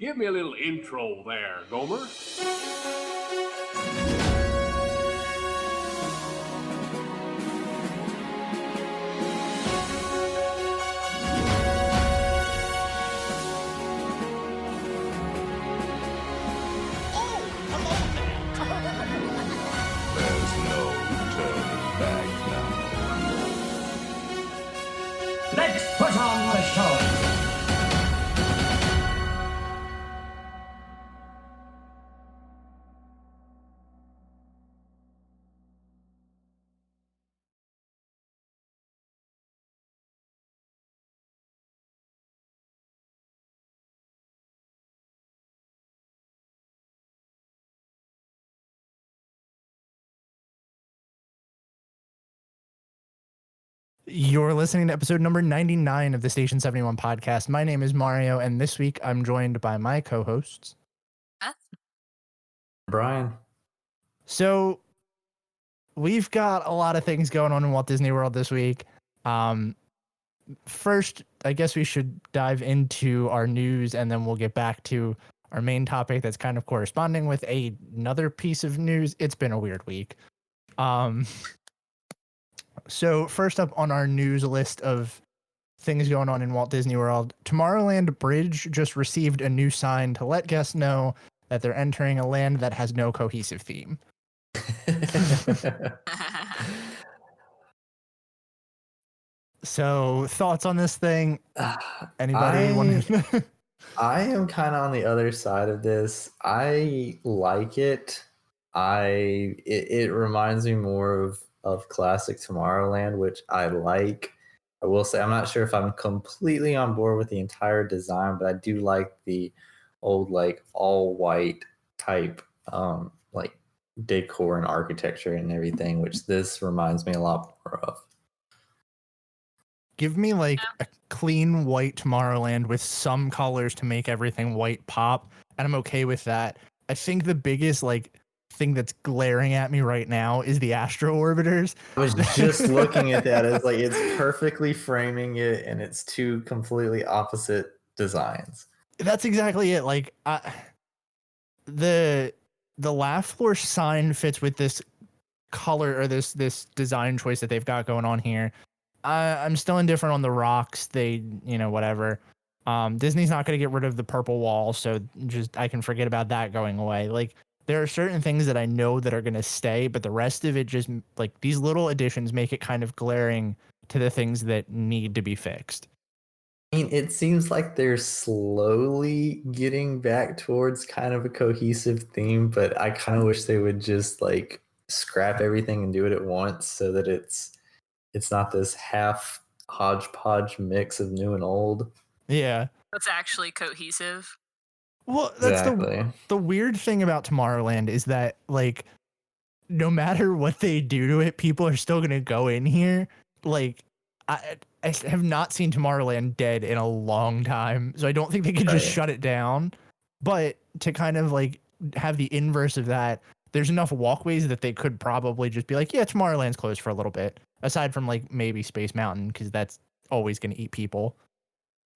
Give me a little intro there, Gomer. There's no turning back now. Let's put on the show. You're listening to episode number 99 of the Station 71 podcast. My name is Mario, and this week I'm joined by my co-hosts. Beth? Brian. So we've got a lot of things going on in Walt Disney World this week. First, I guess we should dive into our news, and then we'll get back to our main topic that's kind of corresponding with another piece of news. It's been a weird week. So first up on our news list of things going on in Walt Disney World, Tomorrowland Bridge just received a new sign to let guests know that they're entering a land that has no cohesive theme. So thoughts on this thing? Anybody want to? I am kind of on the other side of this. I like it. It reminds me more of classic Tomorrowland, which I like. I will say I'm not sure if I'm completely on board with the entire design, but I do like the old like all white type like decor and architecture and everything, which this reminds me a lot more of. Give me like a clean white Tomorrowland with some colors to make everything white pop, and I'm okay with that. I think the biggest like thing that's glaring at me right now is the Astro Orbiters. I was just looking at that. It's like it's perfectly framing it, and it's two completely opposite designs. That's exactly it. Like the laugh floor sign fits with this color or this design choice that they've got going on here. I'm still indifferent on the rocks. They, whatever. Disney's not going to get rid of the purple wall, so just I can forget about that going away. Like there are certain things that I know that are going to stay, but the rest of it just like these little additions make it kind of glaring to the things that need to be fixed. I mean, it seems like they're slowly getting back towards kind of a cohesive theme, but I kind of wish they would just like scrap everything and do it at once so that it's not this half hodgepodge mix of new and old. Yeah. That's actually cohesive. Well, that's exactly. the weird thing about Tomorrowland is that like no matter what they do to it, people are still going to go in here. Like I have not seen Tomorrowland dead in a long time, so I don't think they can just shut it down. But to kind of like have the inverse of that, there's enough walkways that they could probably just be like, yeah, Tomorrowland's closed for a little bit, aside from like maybe Space Mountain, because that's always going to eat people.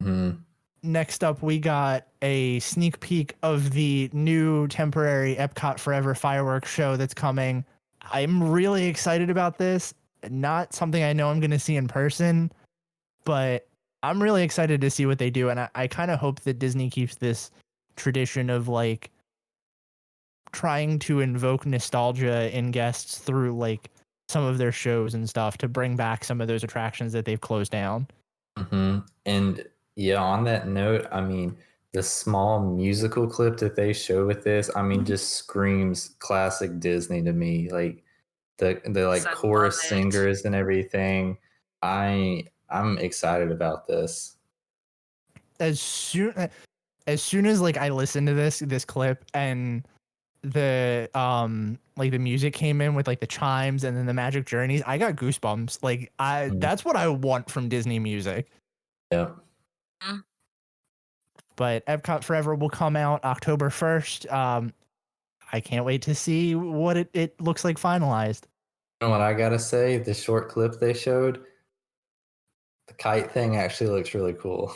Mm-hmm. Next up, we got a sneak peek of the new temporary Epcot Forever fireworks show that's coming. I'm really excited about this. Not something I know I'm going to see in person, but I'm really excited to see what they do. And I kind of hope that Disney keeps this tradition of like trying to invoke nostalgia in guests through like some of their shows and stuff to bring back some of those attractions that they've closed down. Mm-hmm. And yeah, on that note, I mean, the small musical clip that they show with this, I mean, just screams classic Disney to me. Like the like chorus singers and everything. I'm excited about this. As soon as like I listened to this clip and the like the music came in with like the chimes and then the Magic Journeys, I got goosebumps. Like that's what I want from Disney music. Yeah. But Epcot Forever will come out October 1st. I can't wait to see what it looks like finalized. You know what I gotta say? The short clip they showed, the kite thing actually looks really cool.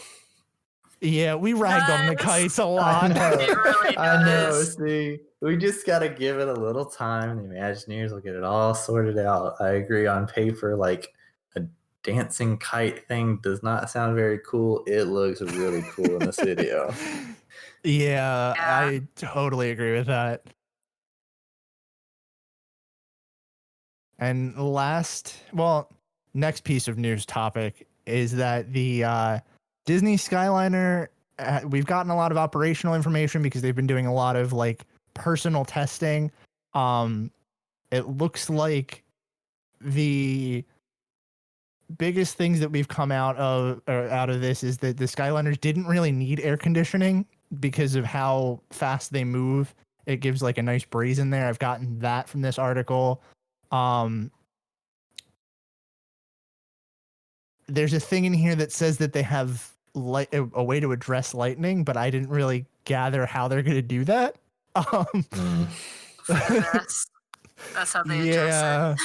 Yeah, we ragged on the Yes. kites a I lot. know. It really I know. does. See, we just got to give it a little time. The Imagineers will get it all sorted out. I agree. On paper, like a dancing kite thing does not sound very cool. It looks really cool in this video. Yeah, Yeah. I totally agree with that. And next piece of news topic is that the Disney Skyliner, we've gotten a lot of operational information because they've been doing a lot of like personal testing. It looks like the biggest things that we've come out of this is that the Skyliners didn't really need air conditioning because of how fast they move. It gives like a nice breeze in there. I've gotten that from this article. There's a thing in here that says that they have a way to address lightning, but I didn't really gather how they're going to do that. For the best. That's how they address it.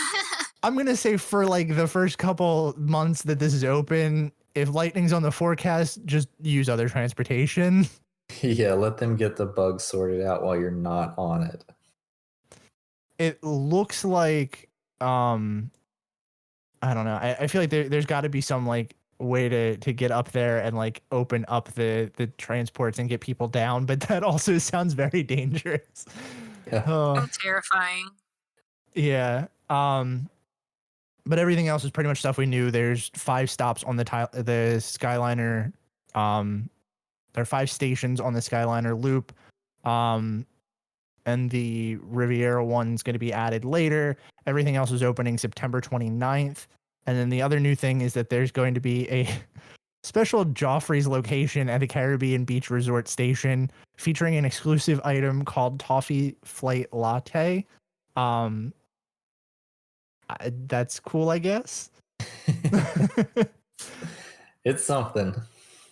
I'm going to say for like the first couple months that this is open, if lightning's on the forecast, just use other transportation. Yeah, let them get the bugs sorted out while you're not on it. It looks like I don't know. I feel like there's got to be some like way to get up there and like open up the transports and get people down, but that also sounds very dangerous. Yeah. So terrifying. Yeah. But everything else is pretty much stuff we knew. There's 5 stops on the Skyliner. There are 5 stations on the Skyliner loop. And the Riviera one's going to be added later. Everything else is opening September 29th. And then the other new thing is that there's going to be a special Joffrey's location at the Caribbean Beach Resort Station featuring an exclusive item called Toffee Flight Latte. That's cool, I guess. It's something.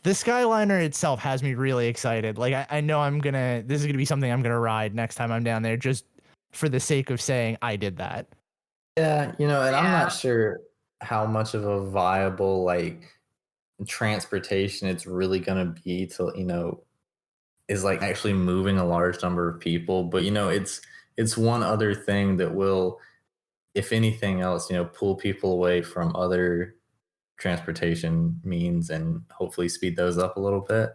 The Skyliner itself has me really excited. Like I know this is gonna be something I'm gonna ride next time I'm down there, just for the sake of saying I did that. Yeah, and I'm Yeah. not sure how much of a viable like transportation it's really gonna be to is like actually moving a large number of people. But it's one other thing that will, if anything else, pull people away from other transportation means and hopefully speed those up a little bit.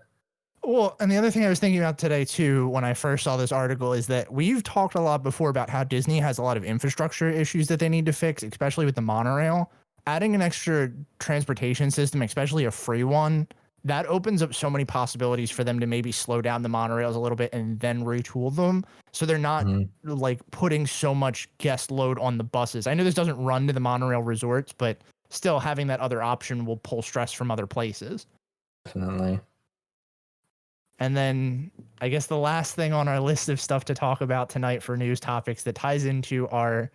Well, and the other thing I was thinking about today too, when I first saw this article, is that we've talked a lot before about how Disney has a lot of infrastructure issues that they need to fix, especially with the monorail. Adding an extra transportation system, especially a free one, that opens up so many possibilities for them to maybe slow down the monorails a little bit and then retool them. So they're not like putting so much guest load on the buses. I know this doesn't run to the monorail resorts, but still having that other option will pull stress from other places. Definitely. And then I guess the last thing on our list of stuff to talk about tonight for news topics that ties into our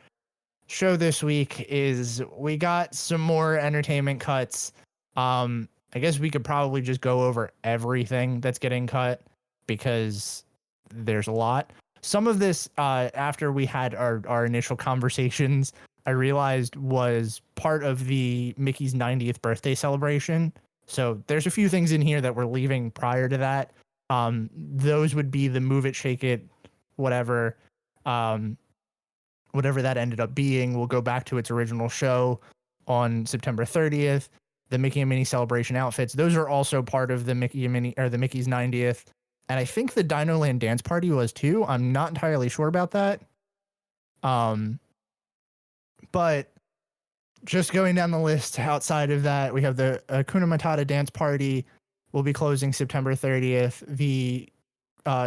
show this week is we got some more entertainment cuts. I guess we could probably just go over everything that's getting cut because there's a lot. Some of this, after we had our initial conversations, I realized was part of the Mickey's 90th birthday celebration. So there's a few things in here that we're leaving prior to that. Those would be the Move It, Shake It, whatever that ended up being will go back to its original show on September 30th. The Mickey and Minnie celebration outfits, those are also part of the Mickey and Minnie, or the Mickey's 90th. And I think the Dino Land dance party was too. I'm not entirely sure about that. But just going down the list outside of that, we have the Hakuna Matata dance party will be closing September 30th. The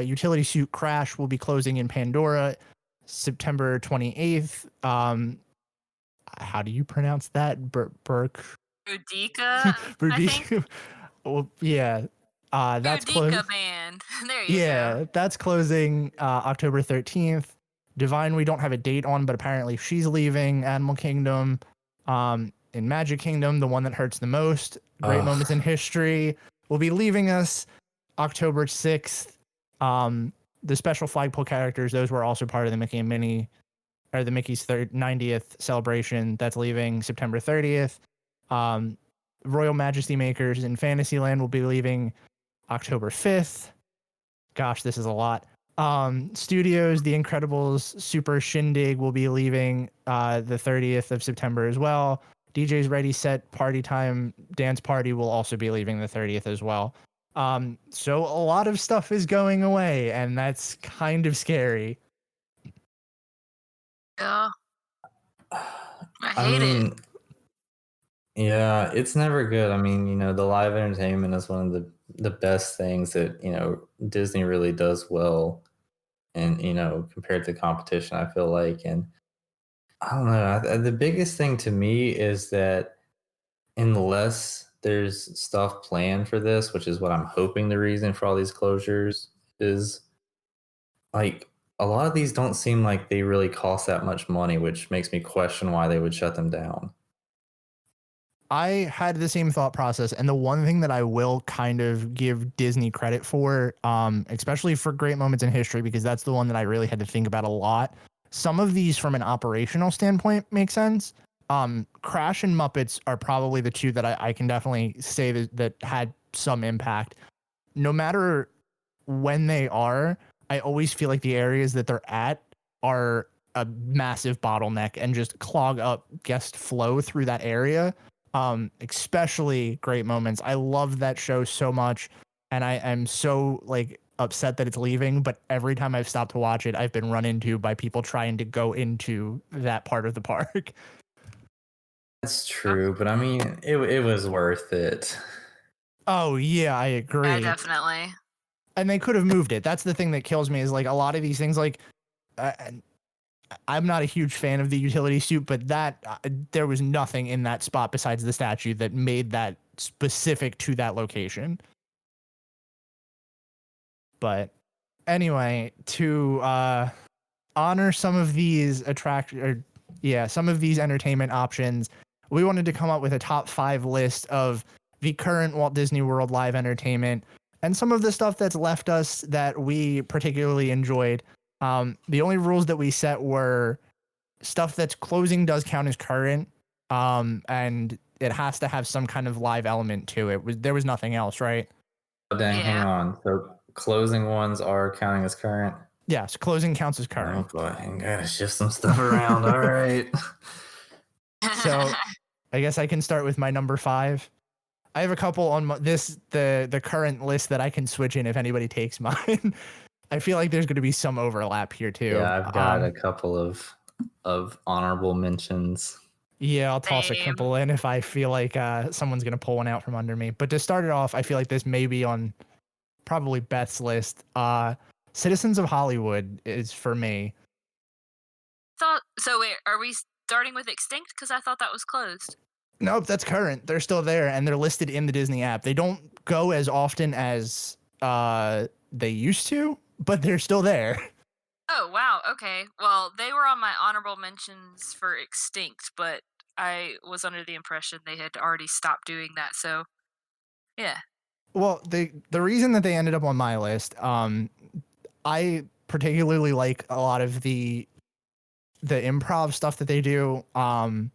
utility suit crash will be closing in Pandora September 28th. How do you pronounce that? Burke. Boudica, I think. Well, yeah. That's closing. Boudica band. There you go. That's closing October 13th. Divine, we don't have a date on, but apparently she's leaving Animal Kingdom. In Magic Kingdom, the one that hurts the most, Great Moments in History, will be leaving us October 6th. The special flagpole characters, those were also part of the Mickey and Minnie, or the Mickey's 90th celebration. That's leaving September 30th. Royal Majesty Makers in Fantasyland will be leaving October 5th. Gosh, this is a lot. Studios, The Incredibles Super Shindig will be leaving the 30th of September as well. DJ's Ready Set Party Time Dance Party will also be leaving the 30th as well. So a lot of stuff is going away, and that's kind of scary. Yeah. I hate it. Yeah, it's never good. I mean, the live entertainment is one of the best things that, Disney really does well. And, compared to competition, I feel like. And I don't know. The biggest thing to me is that unless there's stuff planned for this, which is what I'm hoping the reason for all these closures is, like, a lot of these don't seem like they really cost that much money, which makes me question why they would shut them down. I had the same thought process, and the one thing that I will kind of give Disney credit for, especially for great moments in history, because that's the one that I really had to think about a lot. Some of these from an operational standpoint make sense. Crash and Muppets are probably the two that I can definitely say that had some impact. No matter when they are, I always feel like the areas that they're at are a massive bottleneck and just clog up guest flow through that area. Especially Great Moments. I love that show so much, and I am so upset that it's leaving, but every time I've stopped to watch it, I've been run into by people trying to go into that part of the park. That's true, but I mean, it was worth it. Oh yeah, I agree. Yeah, definitely. And they could have moved it. That's the thing that kills me is a lot of these things I'm not a huge fan of the utility suit, but there was nothing in that spot besides the statue that made that specific to that location. But anyway, to honor some of these some of these entertainment options, we wanted to come up with a top 5 list of the current Walt Disney World live entertainment and some of the stuff that's left us that we particularly enjoyed. The only rules that we set were stuff that's closing does count as current, and it has to have some kind of live element to it. There was nothing else, right? Oh, dang, hang on. So closing ones are counting as current? Yes, closing counts as current. Oh boy, I gotta shift some stuff around. All right. So I guess I can start with my number 5. I have a couple on the current list that I can switch in if anybody takes mine. I feel like there's going to be some overlap here too. Yeah, I've got a couple of honorable mentions. Yeah, I'll toss a couple in if I feel like someone's going to pull one out from under me. But to start it off, I feel like this may be on probably Beth's list. Citizens of Hollywood is for me. So wait, are we starting with Extinct? Because I thought that was closed. Nope, that's current. They're still there, and they're listed in the Disney app. They don't go as often as they used to, but they're still there. Oh, wow. Okay. Well, they were on my honorable mentions for Extinct, but I was under the impression they had already stopped doing that. So, yeah. Well, the reason that they ended up on my list, I particularly like a lot of the improv stuff that they do, and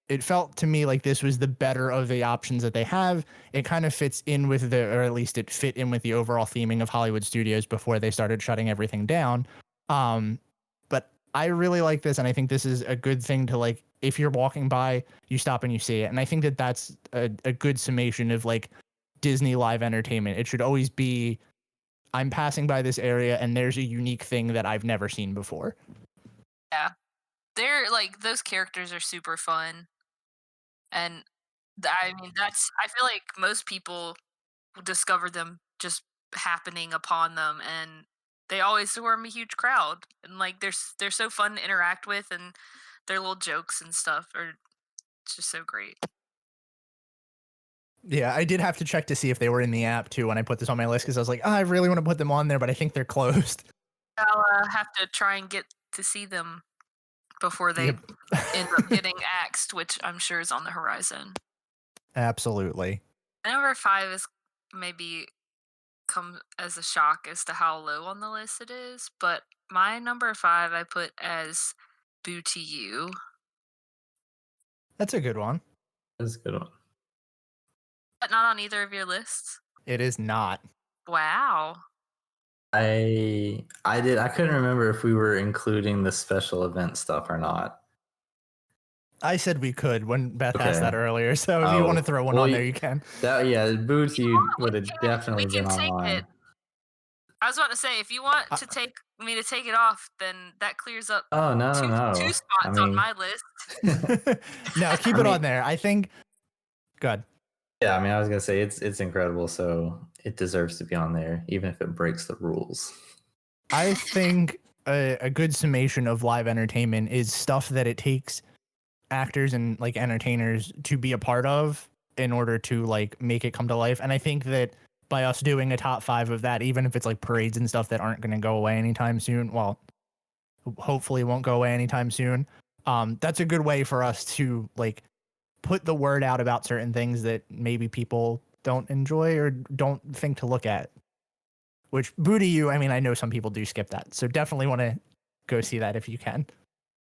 it felt to me like this was the better of the options that they have. It kind of fits in with or at least it fit in with the overall theming of Hollywood studios before they started shutting everything down. But I really like this, and I think this is a good thing to if you're walking by, you stop and you see it. And I think that that's a good summation of Disney live entertainment. It should always be, I'm passing by this area and there's a unique thing that I've never seen before. Yeah. They're those characters are super fun. And I mean, I feel like most people discover them just happening upon them, and they always swarm a huge crowd. And they're so fun to interact with, and their little jokes and stuff are just so great. Yeah, I did have to check to see if they were in the app too when I put this on my list, because I was like, I really want to put them on there, but I think they're closed. I'll have to try and get to see them before they end up getting axed, which I'm sure is on the horizon. Absolutely. Number 5 is maybe come as a shock as to how low on the list it is, but my number 5 I put as Boo to You. That's a good one. That's a good one. But not on either of your lists? It is not. Wow. I couldn't remember if we were including the special event stuff or not. I said we could when Beth asked that Okay. earlier. So if you want to throw one on there, you can. Booty would have We definitely can been take online. it. I was about to say, if you want to take me to take it off, then that clears up Oh no, two no. spots on my list. No, keep it on there. I think. Good. Yeah, I mean, I was gonna say it's incredible, so it deserves to be on there, even if it breaks the rules. I think a good summation of live entertainment is stuff that it takes actors and like entertainers to be a part of in order to like make it come to life. And I think that by us doing a top 5 of that, even if it's like parades and stuff that aren't going to go away anytime soon, well, hopefully won't go away anytime soon. That's a good way for us to like put the word out about certain things that maybe people don't enjoy or don't think to look at. Which Boo to you, I mean, I know some people do skip that, so definitely want to go see that if you can.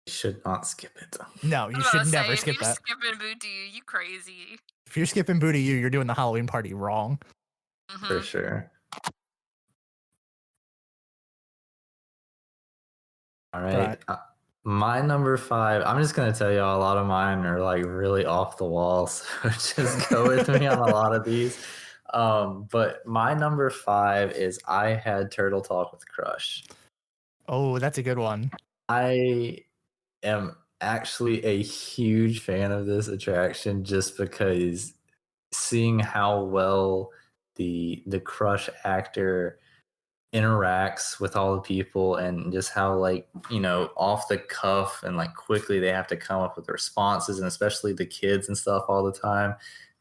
You should not skip it. No, you should never skip that. If you're skipping Boo to you crazy. If you're skipping Boo to you, you're doing the Halloween party wrong. For sure. All right. My number 5, I'm just going to tell y'all a lot of mine are like really off the wall. So just go with me on a lot of these. But my number 5 is I Had Turtle Talk with Crush. Oh, that's a good one. I am actually a huge fan of this attraction just because seeing how well the Crush actor interacts with all the people and just how like off the cuff and like quickly they have to come up with responses, and especially the kids and stuff all the time.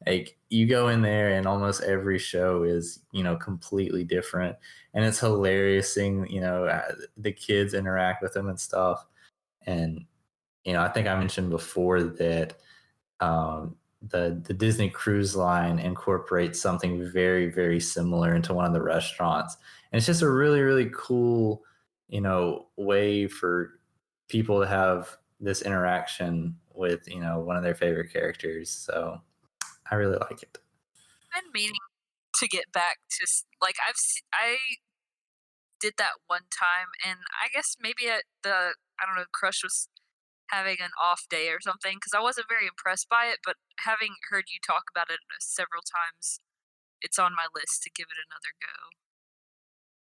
Like you go in there and almost every show is completely different, and it's hilarious seeing the kids interact with them and stuff. And I think I mentioned before that the Disney Cruise Line incorporates something very, very similar into one of the restaurants. And it's just a really, really cool, way for people to have this interaction with, one of their favorite characters. So I really like it. I've been meaning to get back to like I did that one time, and I guess maybe I don't know, Crush was having an off day or something because I wasn't very impressed by it. But having heard you talk about it several times, it's on my list to give it another go.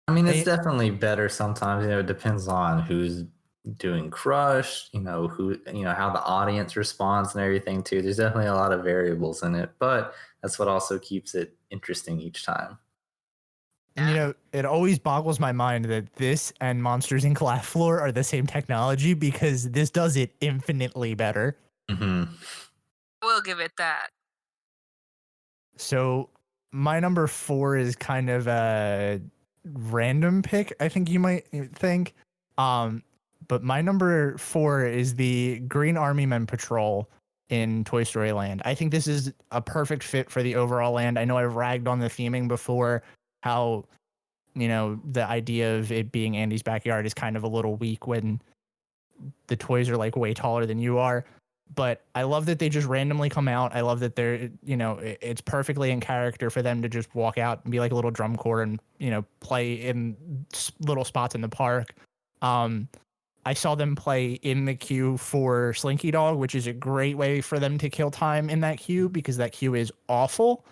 I mean, it's definitely better sometimes. It depends on who's doing Crush, who, how the audience responds and everything too. There's definitely a lot of variables in it, but that's what also keeps it interesting each time. And it always boggles my mind that this and Monsters Inc. Laugh Floor are the same technology, because this does it infinitely better. We'll give it that. So my number 4 is kind of a random pick, I think you might think. But my number 4 is the Green Army Men Patrol in Toy Story Land. I think this is a perfect fit for the overall land. I know I've ragged on the theming before, how the idea of it being Andy's backyard is kind of a little weak when the toys are like way taller than you are. But I love that they just randomly come out. I love that they're, it's perfectly in character for them to just walk out and be like a little drum corps and, play in little spots in the park. I saw them play in the queue for Slinky Dog, which is a great way for them to kill time in that queue, because that queue is awful.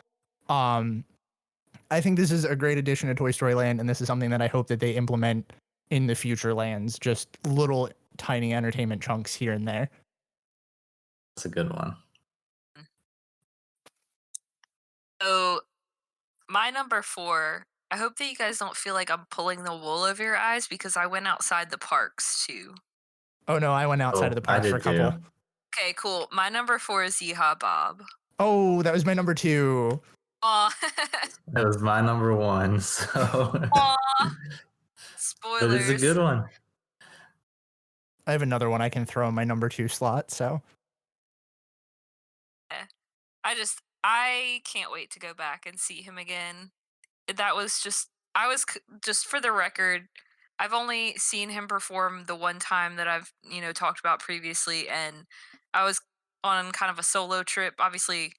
I think this is a great addition to Toy Story Land, and this is something that I hope that they implement in the future lands, just little tiny entertainment chunks here and there. That's a good one. So my number 4, I hope that you guys don't feel like I'm pulling the wool over your eyes, because I went outside the parks too. Oh no, I went outside of the parks for a couple. Too. Okay, cool. My number 4 is Yeehaw Bob. Oh, that was my number 2. Aw. That was my number 1. So. Aw. Spoilers. But it's a good one. I have another one I can throw in my number 2 slot. So. I can't wait to go back and see him again. That was just for the record, I've only seen him perform the one time that I've, talked about previously, and I was on kind of a solo trip. Obviously,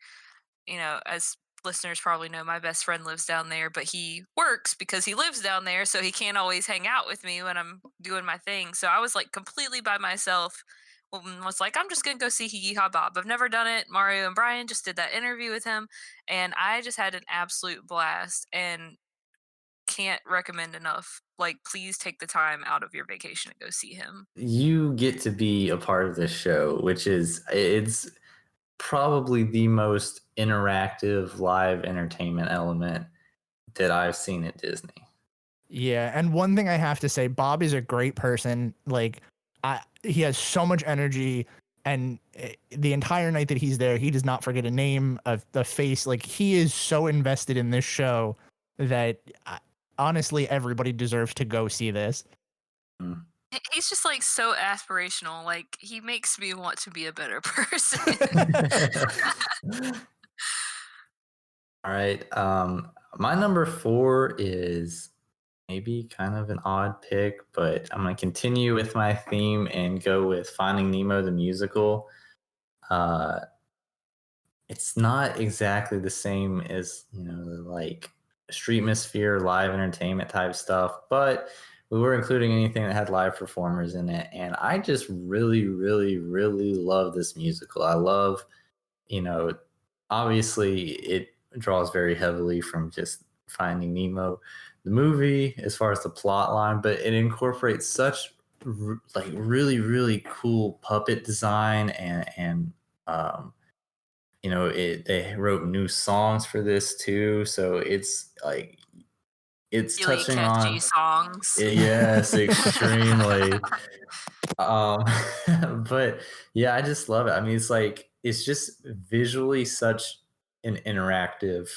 as listeners probably know my best friend lives down there, but he works because he lives down there, so he can't always hang out with me when I'm doing my thing. So I was like completely by myself. Was like, I'm just gonna go see Yeehaw Bob. I've never done it. Mario and Brian just did that interview with him, and I just had an absolute blast. And can't recommend enough. Like, please take the time out of your vacation to go see him. You get to be a part of this show, which is it's probably the most interactive live entertainment element that I've seen at Disney. Yeah, and one thing I have to say, Bob is a great person. Like, he has so much energy, and the entire night that he's there, he does not forget a name, of the face. Like, he is so invested in this show that honestly, everybody deserves to go see this. He's just like so aspirational. Like, he makes me want to be a better person. All right. My number 4 is maybe kind of an odd pick, but I'm going to continue with my theme and go with Finding Nemo the musical. It's not exactly the same as, like Streetmosphere, live entertainment type stuff, but we were including anything that had live performers in it. And I just really, really, really love this musical. I love, obviously it draws very heavily from just Finding Nemo, the movie, as far as the plot line, but it incorporates such like really, really cool puppet design and they wrote new songs for this too, so it's like it's really touching catchy on songs. Yes, extremely. But yeah, I just love it. I mean, it's just visually such an interactive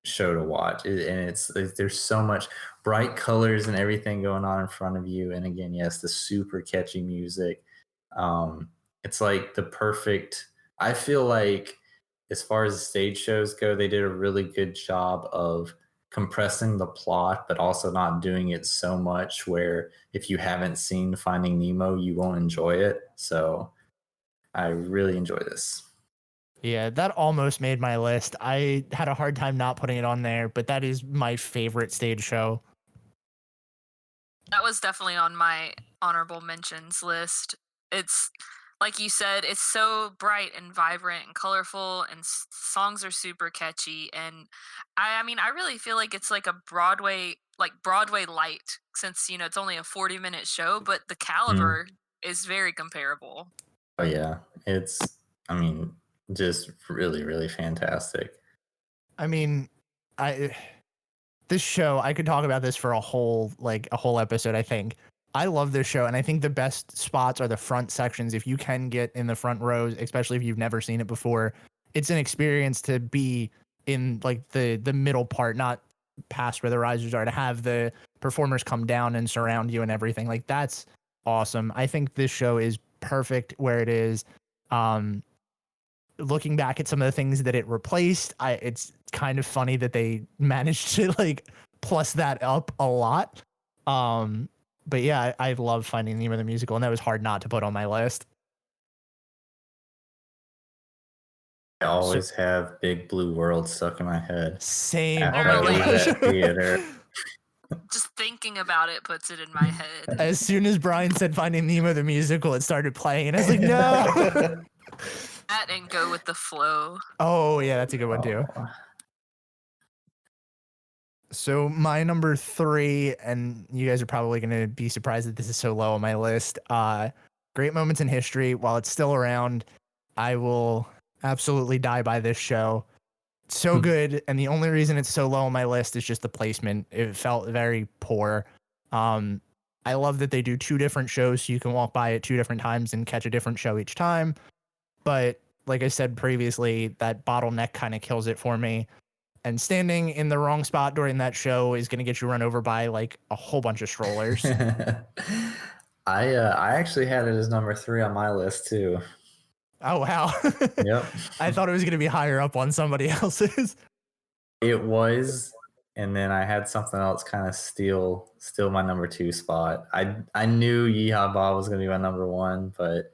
show to watch, and it's there's so much bright colors and everything going on in front of you. And again, yes, the super catchy music. It's like the perfect. I feel like as far as the stage shows go, they did a really good job of compressing the plot, but also not doing it so much where if you haven't seen Finding Nemo, you won't enjoy it. So I really enjoy this. Yeah, that almost made my list. I had a hard time not putting it on there, but that is my favorite stage show. That was definitely on my honorable mentions list. It's like you said, it's so bright and vibrant and colorful, and songs are super catchy. And I mean, I really feel like it's like a Broadway light, since it's only a 40-minute show, but the caliber is very comparable. Oh yeah, I mean, just really, really fantastic. I mean, this show, I could talk about this for a whole episode, I think. I love this show, and I think the best spots are the front sections. If you can get in the front rows, especially if you've never seen it before, it's an experience to be in like the middle part, not past where the risers are, to have the performers come down and surround you and everything. Like, that's awesome. I think this show is perfect where it is. Looking back at some of the things that it replaced, it's kind of funny that they managed to like plus that up a lot. But yeah, I love Finding Nemo the musical, and that was hard not to put on my list. I always have Big Blue World stuck in my head. Same. After I leave that theater. Just thinking about it puts it in my head. As soon as Brian said Finding Nemo the musical, it started playing, and I was like, no. That and Go with the Flow. Oh yeah, that's a good one too. So my number 3, and you guys are probably going to be surprised that this is so low on my list. Great Moments in History. While it's still around, I will absolutely die by this show. So good, and the only reason it's so low on my list is just the placement. It felt very poor. I love that they do 2 different shows, so you can walk by at 2 different times and catch a different show each time. But like I said previously, that bottleneck kind of kills it for me. And standing in the wrong spot during that show is going to get you run over by like a whole bunch of strollers. I actually had it as number 3 on my list too. Oh, wow. Yep. I thought it was going to be higher up on somebody else's. It was, and then I had something else kind of steal my number 2 spot. I knew Yeehaw Bob was going to be my number 1, but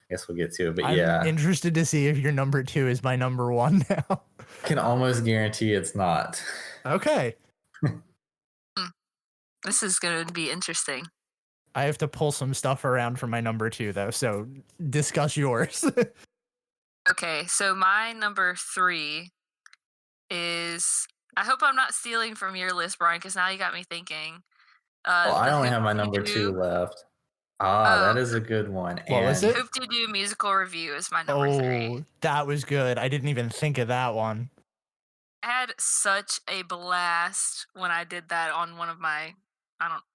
guess we'll get to it. But I'm yeah, interested to see if your number 2 is my number 1 now. I can almost guarantee it's not. Okay. This is going to be interesting. I have to pull some stuff around for my number 2 though, so discuss yours. Okay, so my number 3 is. I hope I'm not stealing from your list, Brian, because now you got me thinking. Well, I The only have my Hoop number Dee 2 Doo. left. Oh, That is a good one. What was it? Hoop Dee Doo musical review is my number 3. That was good. I didn't even think of that one. I had such a blast when I did that on one of my.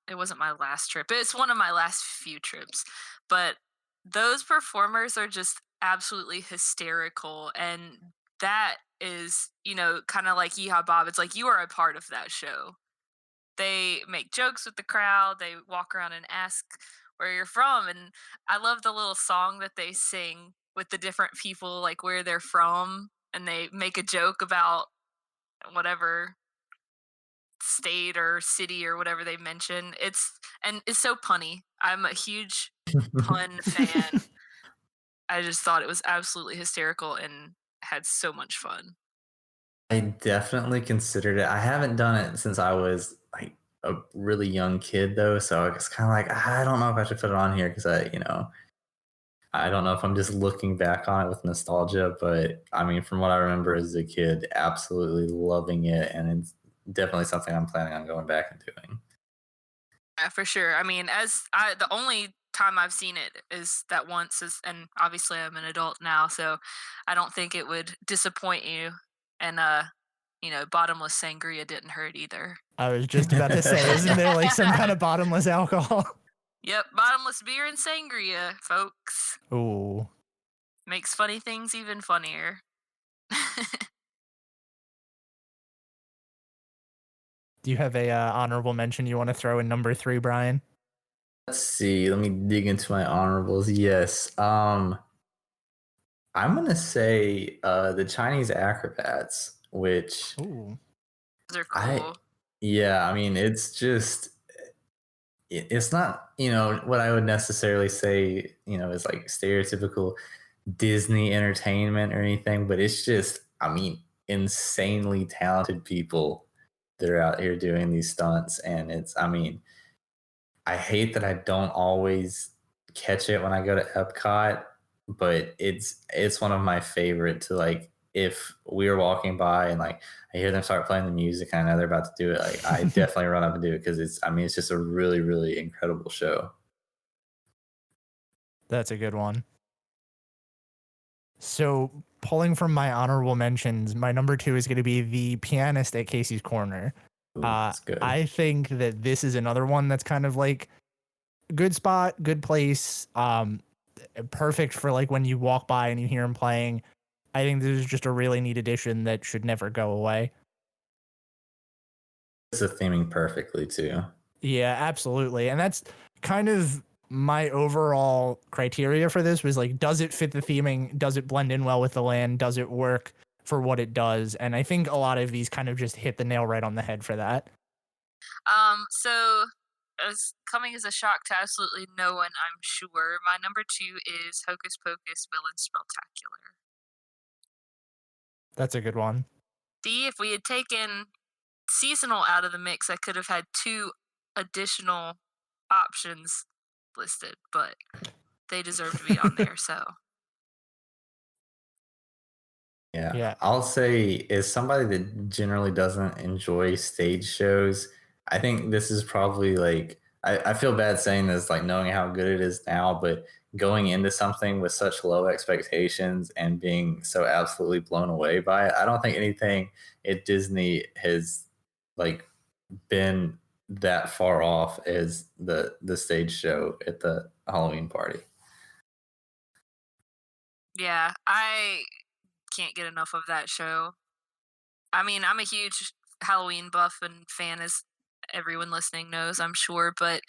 It wasn't my last trip. It's one of my last few trips, but those performers are just absolutely hysterical, and that is, kind of like Yeehaw Bob. It's like you are a part of that show. They make jokes with the crowd. They walk around and ask where you're from, and I love the little song that they sing with the different people, like where they're from, and they make a joke about whatever state or city or whatever they mention. It's so punny. I'm a huge pun fan. I just thought it was absolutely hysterical and had so much fun. I definitely considered it. I haven't done it since I was like a really young kid though, so I was kind of like, I don't know if I should put it on here because I don't know if I'm just looking back on it with nostalgia, but I mean, from what I remember as a kid, absolutely loving it, and it's definitely something I'm planning on going back and doing. Yeah, for sure. I mean, the only time I've seen it is that once, and obviously I'm an adult now, so I don't think it would disappoint you. And bottomless sangria didn't hurt either. I was just about to say, isn't there like some kind of bottomless alcohol? Yep, bottomless beer and sangria, folks. Ooh. Makes funny things even funnier. Do you have a honorable mention you want to throw in number 3, Brian? Let's see. Let me dig into my honorables. Yes. I'm gonna say the Chinese acrobats, which Ooh. Those are cool. I mean, it's just it's not what I would necessarily say is like stereotypical Disney entertainment or anything, but it's just, I mean, insanely talented people that are out here doing these stunts, and I mean, I hate that I don't always catch it when I go to Epcot, but it's one of my favorite to, like, if we were walking by and like I hear them start playing the music and I know they're about to do it, like I definitely run up and do it because it's just a really, really incredible show. That's a good one. So pulling from my honorable mentions, my number 2 is going to be the pianist at Casey's Corner. Ooh, that's good. I think that this is another one that's kind of like good spot, good place, perfect for like when you walk by and you hear him playing. I think this is just a really neat addition that should never go away. It's a theming perfectly too. Yeah, absolutely. And that's kind of my overall criteria for this was like, does it fit the theming? Does it blend in well with the land? Does it work for what it does? And I think a lot of these kind of just hit the nail right on the head for that. So as coming as a shock to absolutely no one, I'm sure, my number 2 is Hocus Pocus Villain Spectacular. That's a good one. See, if we had taken seasonal out of the mix, I could have had 2 additional options listed, but they deserve to be on there, so. Yeah. I'll say, as somebody that generally doesn't enjoy stage shows, I think this is probably like, I feel bad saying this, like knowing how good it is now, but going into something with such low expectations and being so absolutely blown away by it, I don't think anything at Disney has like been that far off as the stage show at the Halloween party. Yeah, I can't get enough of that show. I mean, I'm a huge Halloween buff and fan, as everyone listening knows, I'm sure, but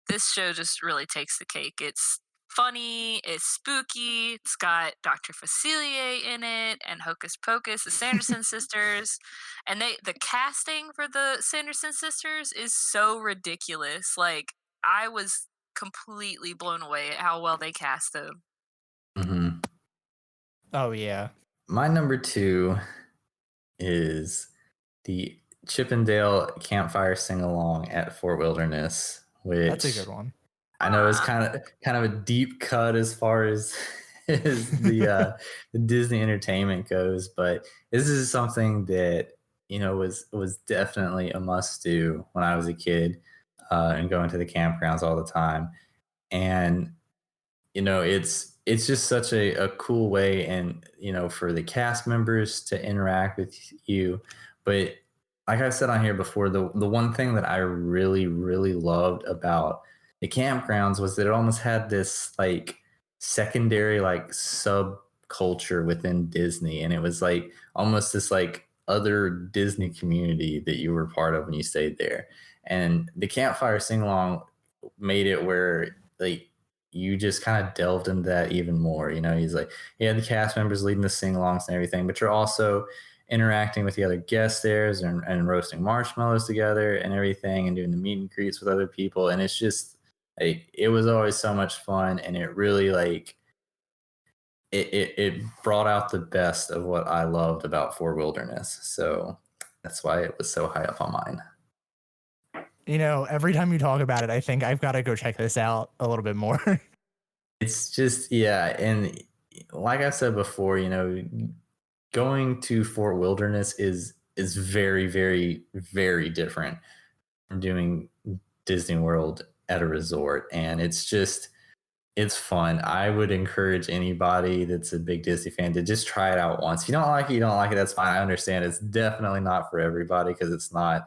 this show just really takes the cake. It's funny, it's spooky, it's got Dr. Facilier in it, and Hocus Pocus, the Sanderson sisters, and the casting for the Sanderson sisters is so ridiculous. Like, I was completely blown away at how well they cast them. Mm-hmm. Oh yeah, My number 2 is the Chippendale Campfire Sing Along at Fort Wilderness, which that's a good one. I know is kind of a deep cut as far as the Disney entertainment goes, but this is something that was definitely a must do when I was a kid, and going to the campgrounds all the time. And it's just such a cool way, and for the cast members to interact with you. But like I've said on here before, the one thing that I really really loved about the campgrounds was that it almost had this like secondary like subculture within Disney, and it was like almost this like other Disney community that you were part of when you stayed there. And the campfire sing along made it where like you just kind of delved into that even more. He's like, he had the cast members leading the sing-alongs and everything, but you're also interacting with the other guest there and roasting marshmallows together and everything and doing the meet and greets with other people. And it's just like, it was always so much fun. And it really like, it brought out the best of what I loved about Fort Wilderness. So that's why it was so high up on mine. Every time you talk about it, I think I've got to go check this out a little bit more. It's just, yeah. And like I said before, going to Fort Wilderness is very, very, very different from doing Disney World at a resort. And it's fun. I would encourage anybody that's a big Disney fan to just try it out once. If you don't like it, you don't like it. That's fine. I understand. It's definitely not for everybody because it's not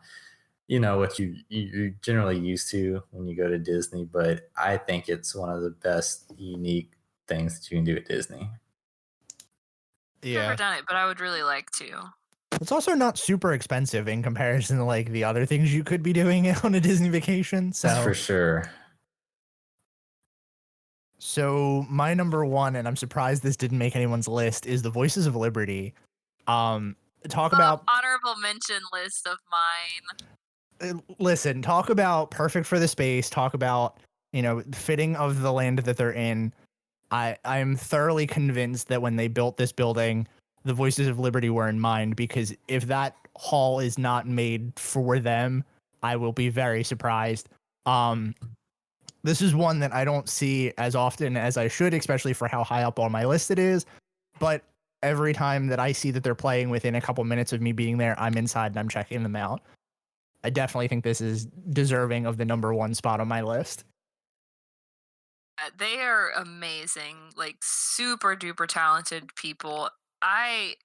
what you're generally used to when you go to Disney, but I think it's one of the best unique things that you can do at Disney. Yeah, Never done it, but I would really like to. It's also not super expensive in comparison to like the other things you could be doing on a Disney vacation. So that's for sure. So my number 1, and I'm surprised this didn't make anyone's list, is the Voices of Liberty. Talk about honorable mention list of mine. Listen, talk about perfect for the space, talk about, fitting of the land that they're in. I'm thoroughly convinced that when they built this building, the Voices of Liberty were in mind, because if that hall is not made for them, I will be very surprised. This is one that I don't see as often as I should, especially for how high up on my list it is. But every time that I see that they're playing within a couple minutes of me being there, I'm inside and I'm checking them out. I definitely think this is deserving of the number 1 spot on my list. They are amazing, like super duper talented people. I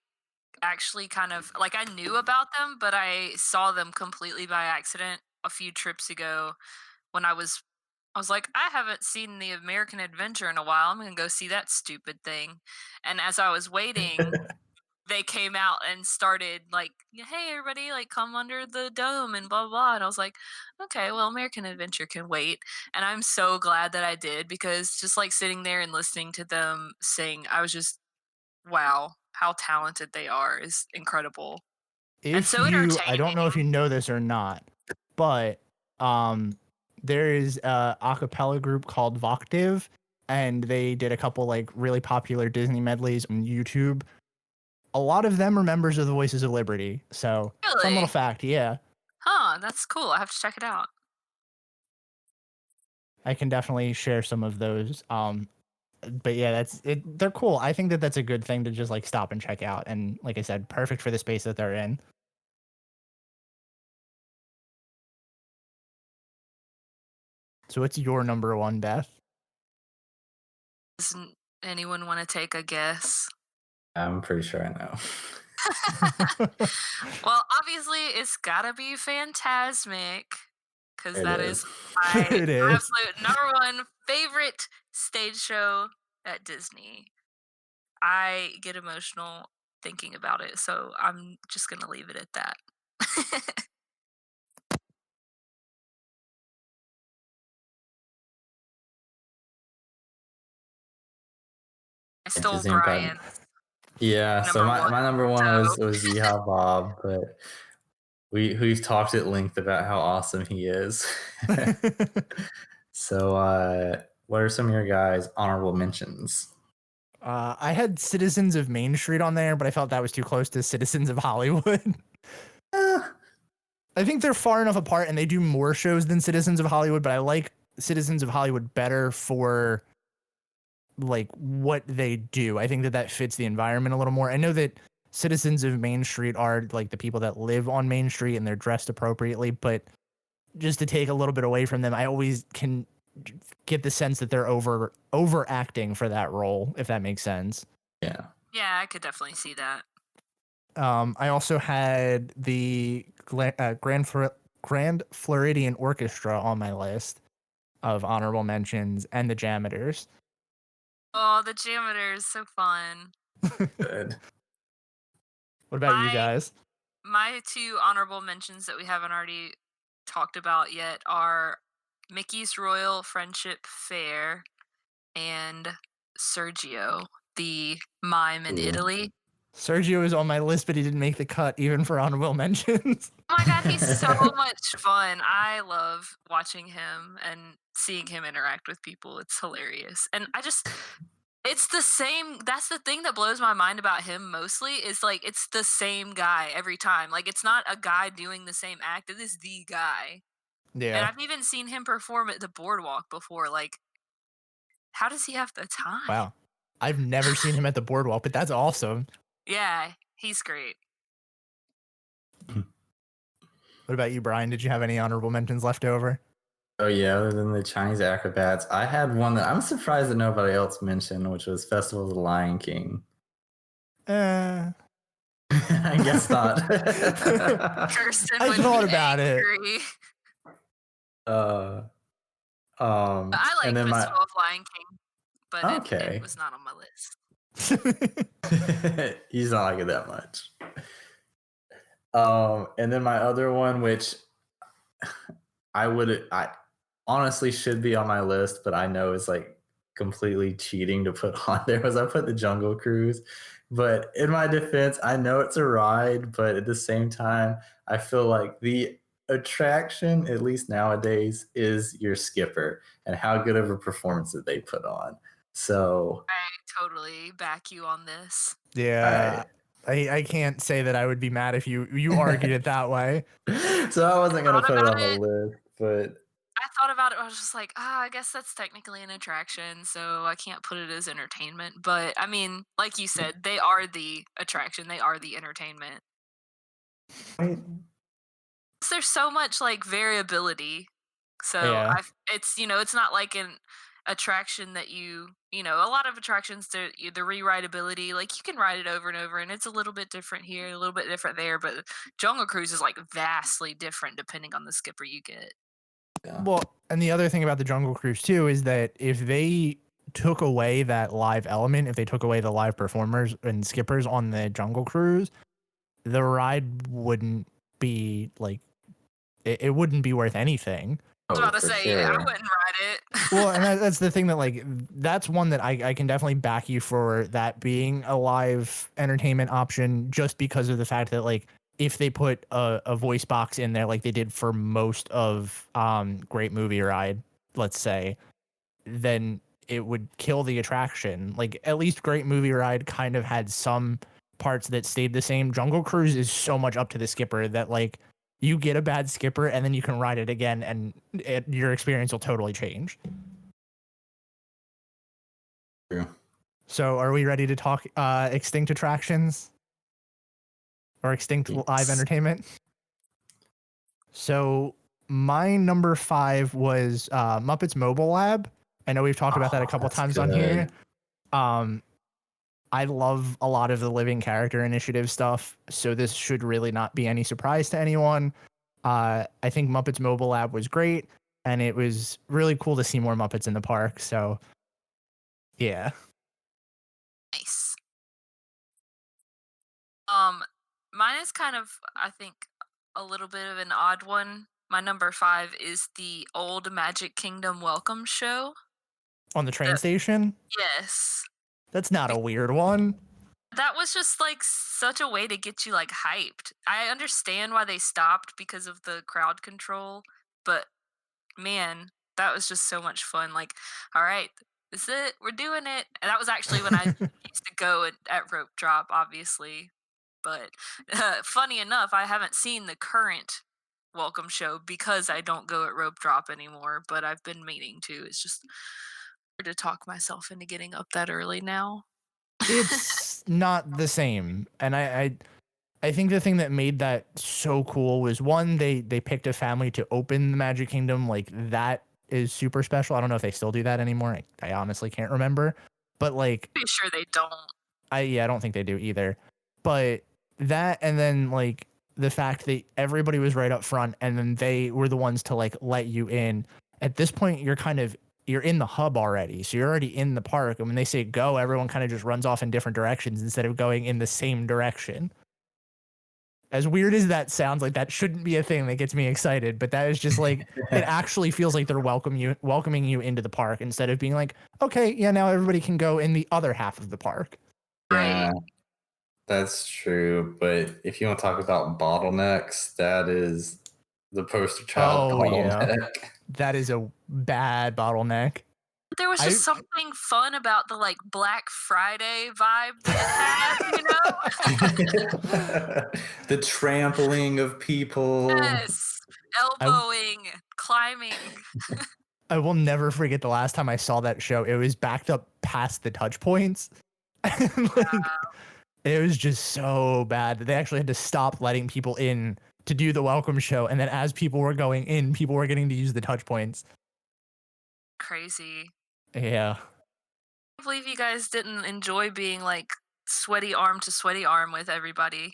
actually kind of like, I knew about them, but I saw them completely by accident a few trips ago when I was like, I haven't seen the American Adventure in a while. I'm going to go see that stupid thing. And as I was waiting, they came out and started like, hey everybody, like come under the dome and blah blah. And I was like, okay, well, American Adventure can wait. And I'm so glad that I did, because just like sitting there and listening to them sing, I was just, wow, how talented they are is incredible. And so entertaining. I don't know if you know this or not, but there is a acapella group called Voctiv, and they did a couple like really popular Disney medleys on YouTube. A lot of them are members of the Voices of Liberty. So, Really? fun little fact, yeah. Huh, that's cool. I have to check it out. I can definitely share some of those. But yeah, that's it. They're cool. I think that that's a good thing to just like stop and check out. And like I said, perfect for the space that they're in. So what's your number 1, Beth? Doesn't anyone want to take a guess? I'm pretty sure I know. Well, obviously, it's gotta be Fantasmic, because It that is. is my It is. absolute number 1 favorite stage show at Disney. I get emotional thinking about it, so I'm just gonna leave it at that. I stole Disney Impact. Brian's. Yeah, so Number my number 1 so- was Yeehaw Bob, but we've talked at length about how awesome he is. So what are some of your guys' honorable mentions? I had Citizens of Main Street on there, but I felt that was too close to Citizens of Hollywood. I think they're far enough apart and they do more shows than Citizens of Hollywood, but I like Citizens of Hollywood better for like what they do. I think that fits the environment a little more. I know that Citizens of Main Street are like the people that live on Main Street and they're dressed appropriately, but just to take a little bit away from them, I always can get the sense that they're overacting for that role, if that makes sense. Yeah. Yeah, I could definitely see that. I also had the Grand Floridian Orchestra on my list of honorable mentions and the Jameters. Oh, the Janitor is so fun. Good. What about you guys? My two honorable mentions that we haven't already talked about yet are Mickey's Royal Friendship Fair and Sergio, the mime in Ooh. Italy. Sergio is on my list, but he didn't make the cut even for honorable mentions. Oh my god, he's so much fun. I love watching him and seeing him interact with people. It's hilarious. And it's the same. That's the thing that blows my mind about him mostly is like it's the same guy every time. Like it's not a guy doing the same act. It is the guy. And Yeah. I've even seen him perform at the boardwalk before. Like, how does he have the time? Wow. I've never seen him at the boardwalk, but that's awesome. Yeah, he's great. What about you, Brian? Did you have any honorable mentions left over? Oh yeah, other than the Chinese acrobats, I had one that I'm surprised that nobody else mentioned, which was Festival of the Lion King. I I guess not. Kirsten I would thought be about it. angry. I like and then Festival of Lion King, but Okay. it was not on my list. he's not like it that much. And then my other one, which I honestly should be on my list, but I know is like completely cheating to put on there, was I put the Jungle Cruise. But in my defense, I know it's a ride, but at the same time, I feel like the attraction, at least nowadays, is your skipper and how good of a performance that they put on. So I totally back you on this. Yeah. I can't say that I would be mad if you argued it that way. So I wasn't going to put it on about the list, but I thought about it. I was just like, I guess that's technically an attraction, so I can't put it as entertainment. But I mean, like you said, they are the attraction. They are the entertainment. There's so much like variability. So Yeah. it's it's not like an attraction that a lot of attractions the rewritability, like you can ride it over and over and it's a little bit different here, a little bit different there, but Jungle Cruise is like vastly different depending on the skipper you get. yeah. Well, and the other thing about the Jungle Cruise too is that if they took away that live element, if they took away the live performers and skippers on the Jungle Cruise, the ride wouldn't be like it wouldn't be worth anything. I was about to for say, sure. I wouldn't ride it. Well, and that's the thing that like that's one that I can definitely back you for that being a live entertainment option, just because of the fact that like if they put a voice box in there like they did for most of Great Movie Ride, let's say, then it would kill the attraction. Like at least Great Movie Ride kind of had some parts that stayed the same. Jungle Cruise is so much up to the skipper that like you get a bad skipper and then you can ride it again and your experience will totally change. True. So are we ready to talk extinct attractions or extinct live Yes. entertainment? So my number 5 was Muppets Mobile Lab. I know we've talked about that a couple that's times on here. good. I love a lot of the living character initiative stuff, so this should really not be any surprise to anyone. I think Muppets Mobile Lab was great, and it was really cool to see more Muppets in the park. So, yeah. Nice. Mine is kind of, I think, a little bit of an odd one. My number 5 is the old Magic Kingdom welcome show. On the train station? Yes. That's not a weird one. That was just like such a way to get you like hyped. I understand why they stopped because of the crowd control, but man, that was just so much fun. Like, all right, This is it. We're doing it. And that was actually when I used to go at Rope Drop, obviously. But funny enough, I haven't seen the current welcome show because I don't go at Rope Drop anymore. But I've been meaning to. It's just hard to talk myself into getting up that early now. It's not the same, and I think the thing that made that so cool was one, they picked a family to open the Magic Kingdom. Like, that is super special. I don't know if they still do that anymore. I honestly can't remember. But like, Pretty sure they don't. I don't think they do either. But that, and then like the fact that everybody was right up front and then they were the ones to like let you in. At this point, you're in the hub already. So you're already in the park. And when they say go, everyone kind of just runs off in different directions instead of going in the same direction. As weird as that sounds, like that shouldn't be a thing that gets me excited, but that is just like, it actually feels like they're welcoming you into the park instead of being like, okay, yeah, now everybody can go in the other half of the park. Yeah, that's true. But if you want to talk about bottlenecks, that is the poster child bottleneck. Yeah. That is a bad bottleneck. There was just something fun about the like Black Friday vibe that it had, The trampling of people. Yes. Elbowing, climbing. I will never forget the last time I saw that show. It was backed up past the touch points. It was just so bad that they actually had to stop letting people in to do the welcome show. And then as people were going in, people were getting to use the touch points. Crazy. Yeah. I believe you guys didn't enjoy being like sweaty arm to sweaty arm with everybody.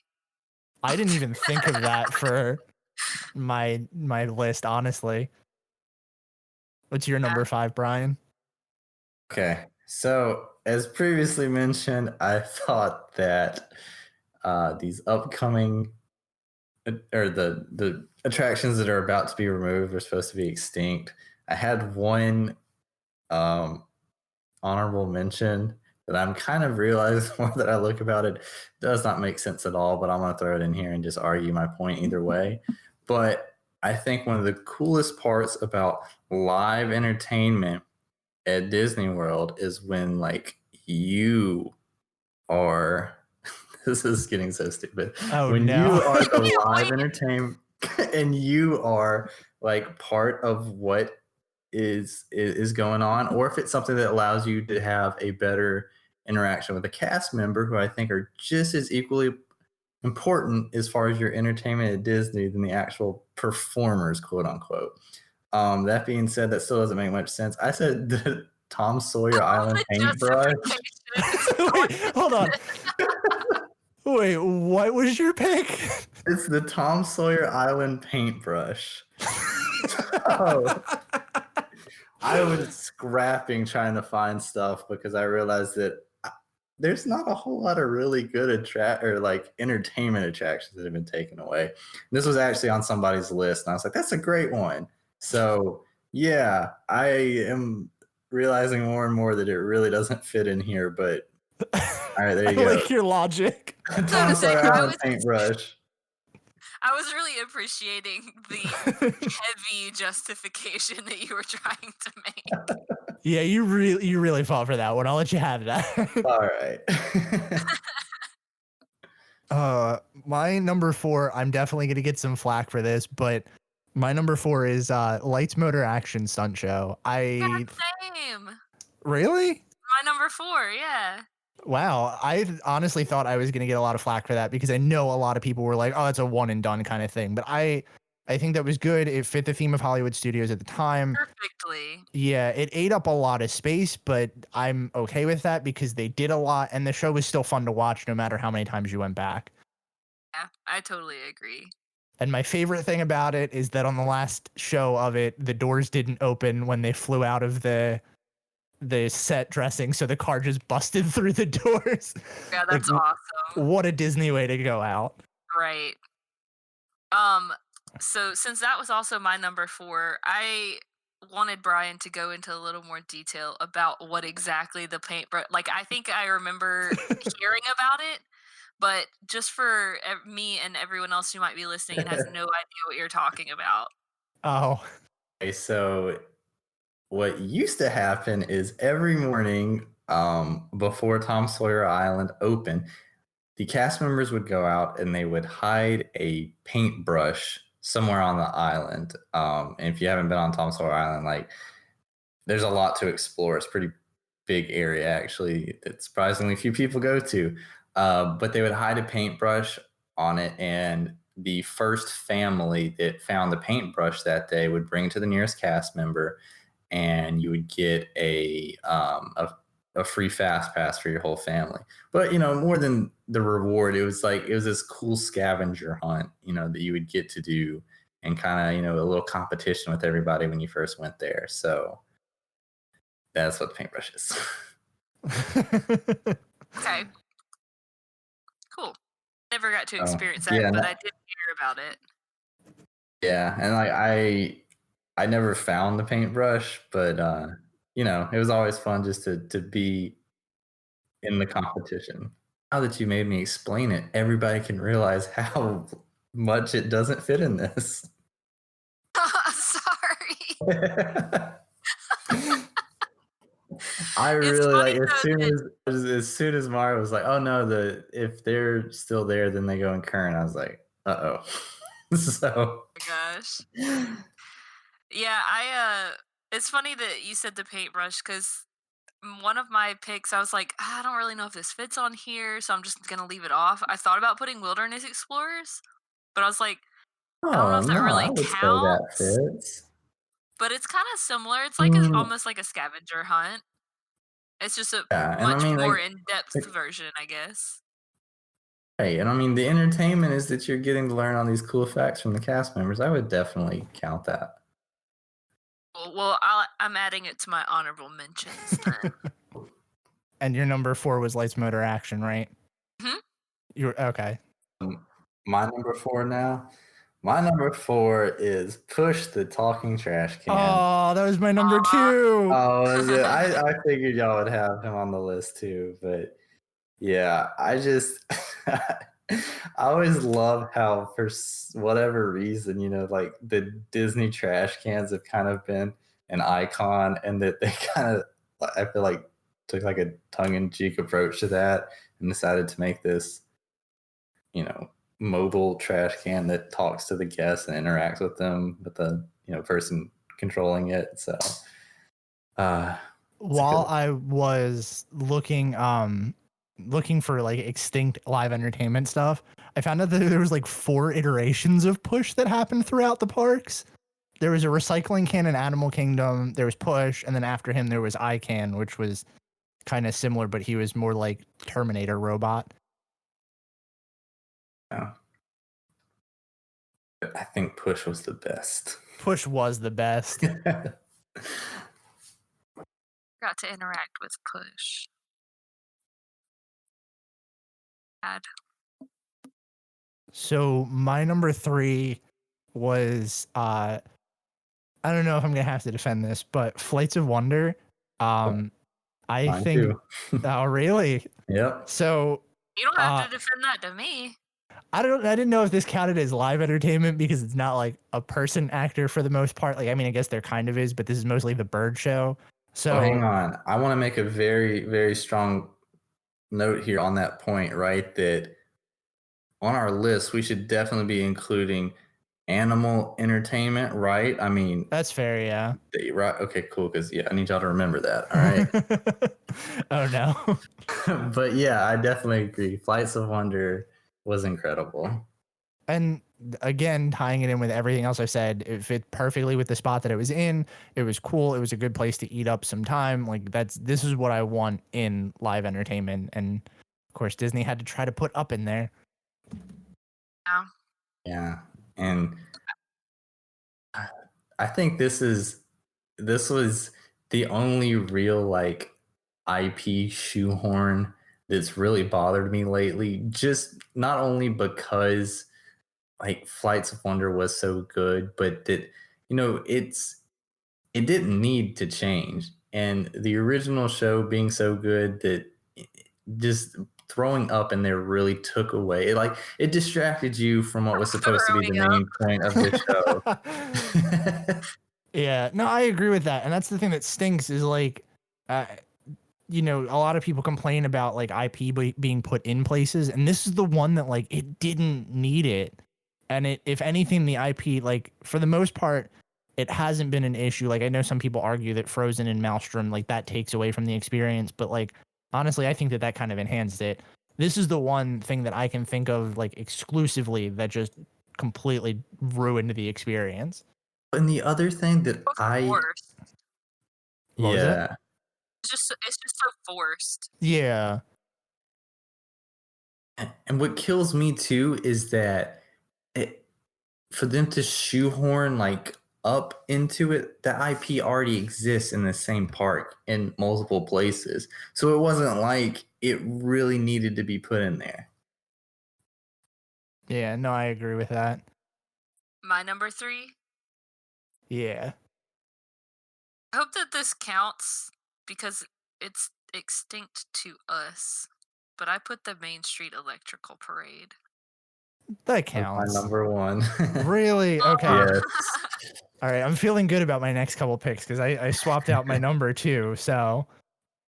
I didn't even think of that for my list, honestly. What's your number 5, Brian? Okay, so as previously mentioned, I thought that these upcoming or the attractions that are about to be removed are supposed to be extinct. I had one honorable mention that I'm kind of realizing more that I look about it does not make sense at all, but I'm going to throw it in here and just argue my point either way. But I think one of the coolest parts about live entertainment at Disney World is when like you are this is getting so stupid. When you are the live entertainment and you are like part of what is going on, or if it's something that allows you to have a better interaction with a cast member who I think are just as equally important as far as your entertainment at Disney than the actual performers, quote unquote. That being said, that still doesn't make much sense. I said the Tom Sawyer Island paintbrush. Wait, hold on. Wait, what was your pick? It's the Tom Sawyer Island paintbrush. Oh. I was scrapping trying to find stuff because I realized that there's not a whole lot of really good entertainment attractions that have been taken away. This was actually on somebody's list, and I was like, that's a great one. So yeah, I am realizing more and more that it really doesn't fit in here, but all right, there you go. I like your logic. Tom Sawyer Island paintbrush. I was really appreciating the heavy justification that you were trying to make. Yeah, you really fought for that one. I'll let you have that. All right. My number 4, I'm definitely gonna get some flack for this, but my number 4 is Lights Motor Action Stunt Show. Same. Really? My number 4, yeah. Wow, I honestly thought I was going to get a lot of flack for that because I know a lot of people were like, oh, it's a one and done kind of thing. But I think that was good. It fit the theme of Hollywood Studios at the time. Perfectly. Yeah, it ate up a lot of space, but I'm okay with that because they did a lot and the show was still fun to watch no matter how many times you went back. Yeah, I totally agree. And my favorite thing about it is that on the last show of it, the doors didn't open when they flew out of the set dressing, so the car just busted through the doors. Yeah, that's awesome. What a Disney way to go out. Right. So since that was also my number 4, I wanted Brian to go into a little more detail about what exactly the paintbrush, like I think I remember hearing about it, but just for me and everyone else who might be listening and has no idea what you're talking about. Oh. Okay, so what used to happen is every morning before Tom Sawyer Island opened, the cast members would go out and they would hide a paintbrush somewhere on the island. And if you haven't been on Tom Sawyer Island, like there's a lot to explore. It's a pretty big area actually that surprisingly few people go to. But they would hide a paintbrush on it, and the first family that found the paintbrush that day would bring it to the nearest cast member, and you would get a free fast pass for your whole family. But more than the reward, it was this cool scavenger hunt, that you would get to do, and kind of a little competition with everybody when you first went there. So that's what the paintbrush is. Okay. Cool. Never got to experience that, yeah, but I did hear about it. Yeah, and I never found the paintbrush, but it was always fun just to be in the competition. Now that you made me explain it, everybody can realize how much it doesn't fit in this. Sorry. I really like as soon as Mario was like, "Oh no, if they're still there, then they go in current." I was like, "Uh oh." So. Oh my gosh. Yeah, it's funny that you said the paintbrush because one of my picks, I was like, I don't really know if this fits on here, so I'm just gonna leave it off. I thought about putting Wilderness Explorers, but I was like, I don't know Oh if that no, really I would say that counts. fits. But it's kind of similar. It's like almost like a scavenger hunt. It's just a Yeah, and much I mean, more like, in-depth version, I guess. hey, and I mean, the entertainment is that you're getting to learn all these cool facts from the cast members. I would definitely count that. Well, I'm adding it to my honorable mentions then. And your number 4 was Lights, Motor, Action, right? Mm-hmm. You're okay. My number 4 now. My number 4 is Push the Talking Trash Can. Oh, that was my number 2. Oh, was it? I figured y'all would have him on the list too, but yeah, I always love how for whatever reason, like the Disney trash cans have kind of been an icon, and that they kind of, I feel like, took like a tongue-in-cheek approach to that and decided to make this, mobile trash can that talks to the guests and interacts with them, with the person controlling it. So while I was looking for like extinct live entertainment stuff, I found out that there was like 4 iterations of Push that happened throughout the parks. There was a recycling can in Animal Kingdom, there was Push, and then after him there was iCan, which was kind of similar, but he was more like Terminator robot. yeah. I think Push was the best. Push was the best. Got to interact with Push. Add. So my number 3 was I don't know if I'm gonna have to defend this, but Flights of Wonder. I Mine think. too. Oh, really? Yep. So You don't have to defend that to me. I didn't know if this counted as live entertainment because it's not like a person actor for the most part. Like, I mean, I guess there kind of is, but this is mostly the bird show. So hang on. I want to make a very, very strong note here on that point, right? That on our list, we should definitely be including animal entertainment, right? I mean, that's fair, yeah. Right. Okay, cool. Because I need y'all to remember that. All right. Oh no. But yeah, I definitely agree. Flights of Wonder was incredible. And again, tying it in with everything else I said, it fit perfectly with the spot that it was in. It was cool. It was a good place to eat up some time. Like this is what I want in live entertainment. And of course, Disney had to try to put Up in there. Yeah. And I think this was the only real like IP shoehorn that's really bothered me lately. Just not only because like Flights of Wonder was so good, but that it didn't need to change. And the original show being so good that just throwing Up in there really took away. It distracted you from what was supposed to be the main point of the show. Yeah, no, I agree with that. And that's the thing that stinks is like, uh, you know, a lot of people complain about like IP being put in places. And this is the one that like it didn't need it. And if anything, the IP, like for the most part, it hasn't been an issue. Like I know some people argue that Frozen and Maelstrom, like that takes away from the experience. But like, honestly, I think that kind of enhanced it. This is the one thing that I can think of like exclusively that just completely ruined the experience. And the other thing that Both are forced. What was it? yeah, It's just so forced. Yeah. and what kills me too is that for them to shoehorn like up into it, the IP already exists in the same park in multiple places. So it wasn't like it really needed to be put in there. Yeah, no, I agree with that. My number 3. Yeah. I hope that this counts because it's extinct to us. But I put the Main Street Electrical Parade. That That's counts. my number 1. Really? Okay. Yes. All right. I'm feeling good about my next couple picks because I swapped out my number 2. So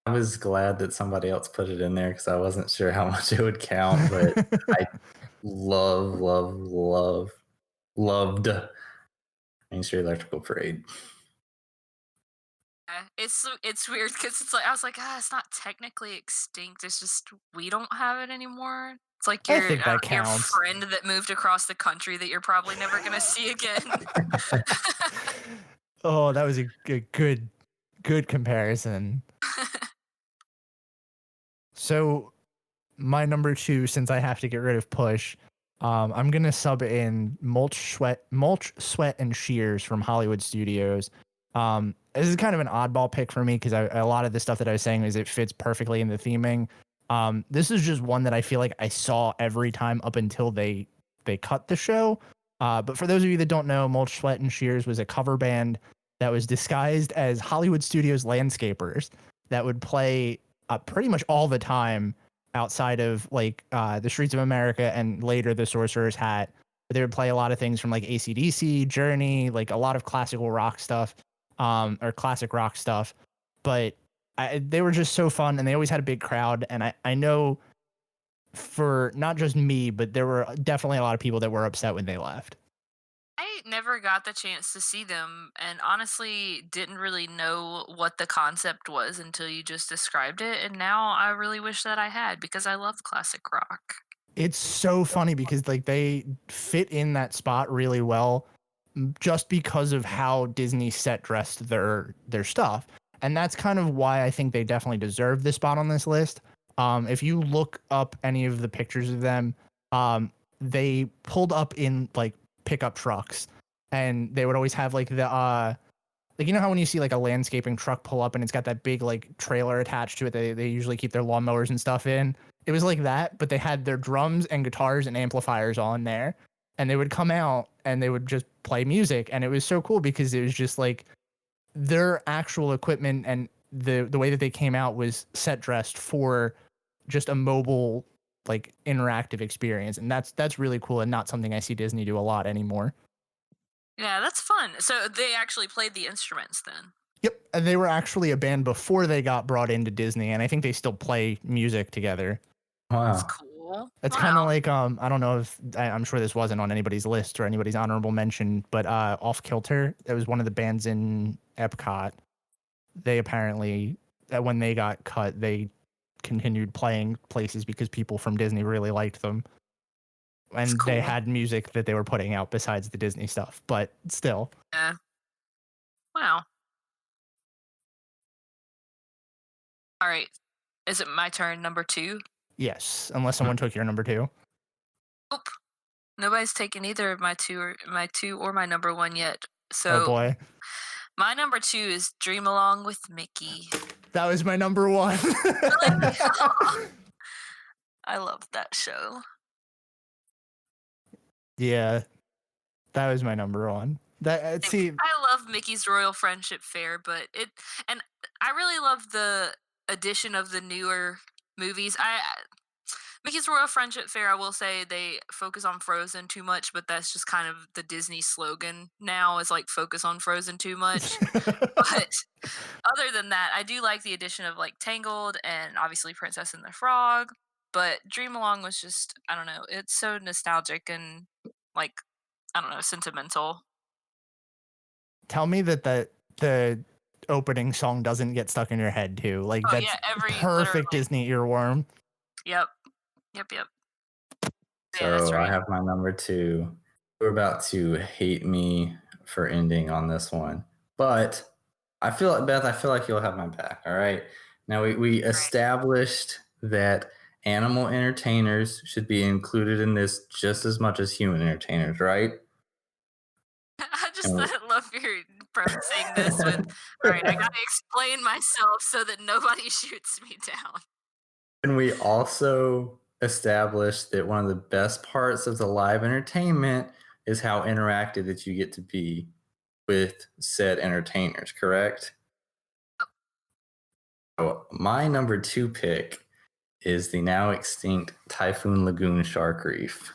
I was glad that somebody else put it in there because I wasn't sure how much it would count, but I loved Main Street Electrical Parade. It's weird because it's like I was like, it's not technically extinct. It's just we don't have it anymore. It's like I your think that your counts. friend that moved across the country that you're probably never gonna see again. Oh, that was a good comparison. So my number 2, since I have to get rid of Push, I'm gonna sub in Mulch, Sweat, and Shears from Hollywood Studios. This is kind of an oddball pick for me because a lot of the stuff that I was saying is it fits perfectly in the theming. This is just one that I feel like I saw every time up until they cut the show. But for those of you that don't know, Mulch, Sweat, and Shears was a cover band that was disguised as Hollywood Studios landscapers that would play pretty much all the time outside of like the Streets of America and later the Sorcerer's Hat. But they would play a lot of things from like AC/DC, Journey, like a lot of classical rock stuff, or classic rock stuff. But they were just so fun and they always had a big crowd. And I know for not just me, but there were definitely a lot of people that were upset when they left. I never got the chance to see them and honestly didn't really know what the concept was until you just described it. And now I really wish that I had because I love classic rock. It's so funny because like they fit in that spot really well just because of how Disney set dressed their stuff. And that's kind of why I think they definitely deserve this spot on this list. If you look up any of the pictures of them, they pulled up in like pickup trucks and they would always have like the like, you know how when you see like a landscaping truck pull up and it's got that big like trailer attached to it, they usually keep their lawnmowers and stuff in. It was like that, but they had their drums and guitars and amplifiers on there, and they would come out and they would just play music. And it was so cool because it was just like their actual equipment and the way that they came out was set dressed for just a mobile, like interactive experience. And that's really cool and not something I see Disney do a lot anymore. Yeah, that's fun. So they actually played the instruments then. Yep. And they were actually a band before they got brought into Disney. And I think they still play music together. That's Wow. cool. It's kind of like, I don't know if I'm sure this wasn't on anybody's list or anybody's honorable mention, but Off Kilter, it was one of the bands in Epcot. They apparently, when they got cut, they continued playing places because people from Disney really liked them. And they had music that they were putting out besides the Disney stuff, but still. Yeah. Wow. All right. Is it my turn, number 2? Yes, unless someone took your number 2. Nope. Nobody's taken either of my 2 or my number 1 yet. So Oh boy. My number 2 is Dream Along with Mickey. That was my number 1. I loved that show. Yeah. That was my number 1. I love Mickey's Royal Friendship Fair, and I really love the addition of the newer movies. Mickey's Royal Friendship Fair, I will say they focus on Frozen too much, but that's just kind of the Disney slogan now is like focus on Frozen too much. But other than that, I do like the addition of like Tangled and obviously Princess and the Frog. But Dream Along was just, I don't know, it's so nostalgic and like, I don't know, sentimental. Tell me that the opening song doesn't get stuck in your head too. Like Oh that's yeah, perfect literally. Disney earworm. Yep. Yep. Yep. Yeah, that's So I right. have my number 2. We're about to hate me for ending on this one, but I feel like Beth. I feel like you'll have my back. All right. Now we Right. established that animal entertainers should be included in this just as much as human entertainers, right? I just And love your prefacing this with, all right, I gotta explain myself so that nobody shoots me down. and we also established that one of the best parts of the live entertainment is how interactive that you get to be with said entertainers, correct? So my number 2 pick is the now extinct Typhoon Lagoon Shark Reef.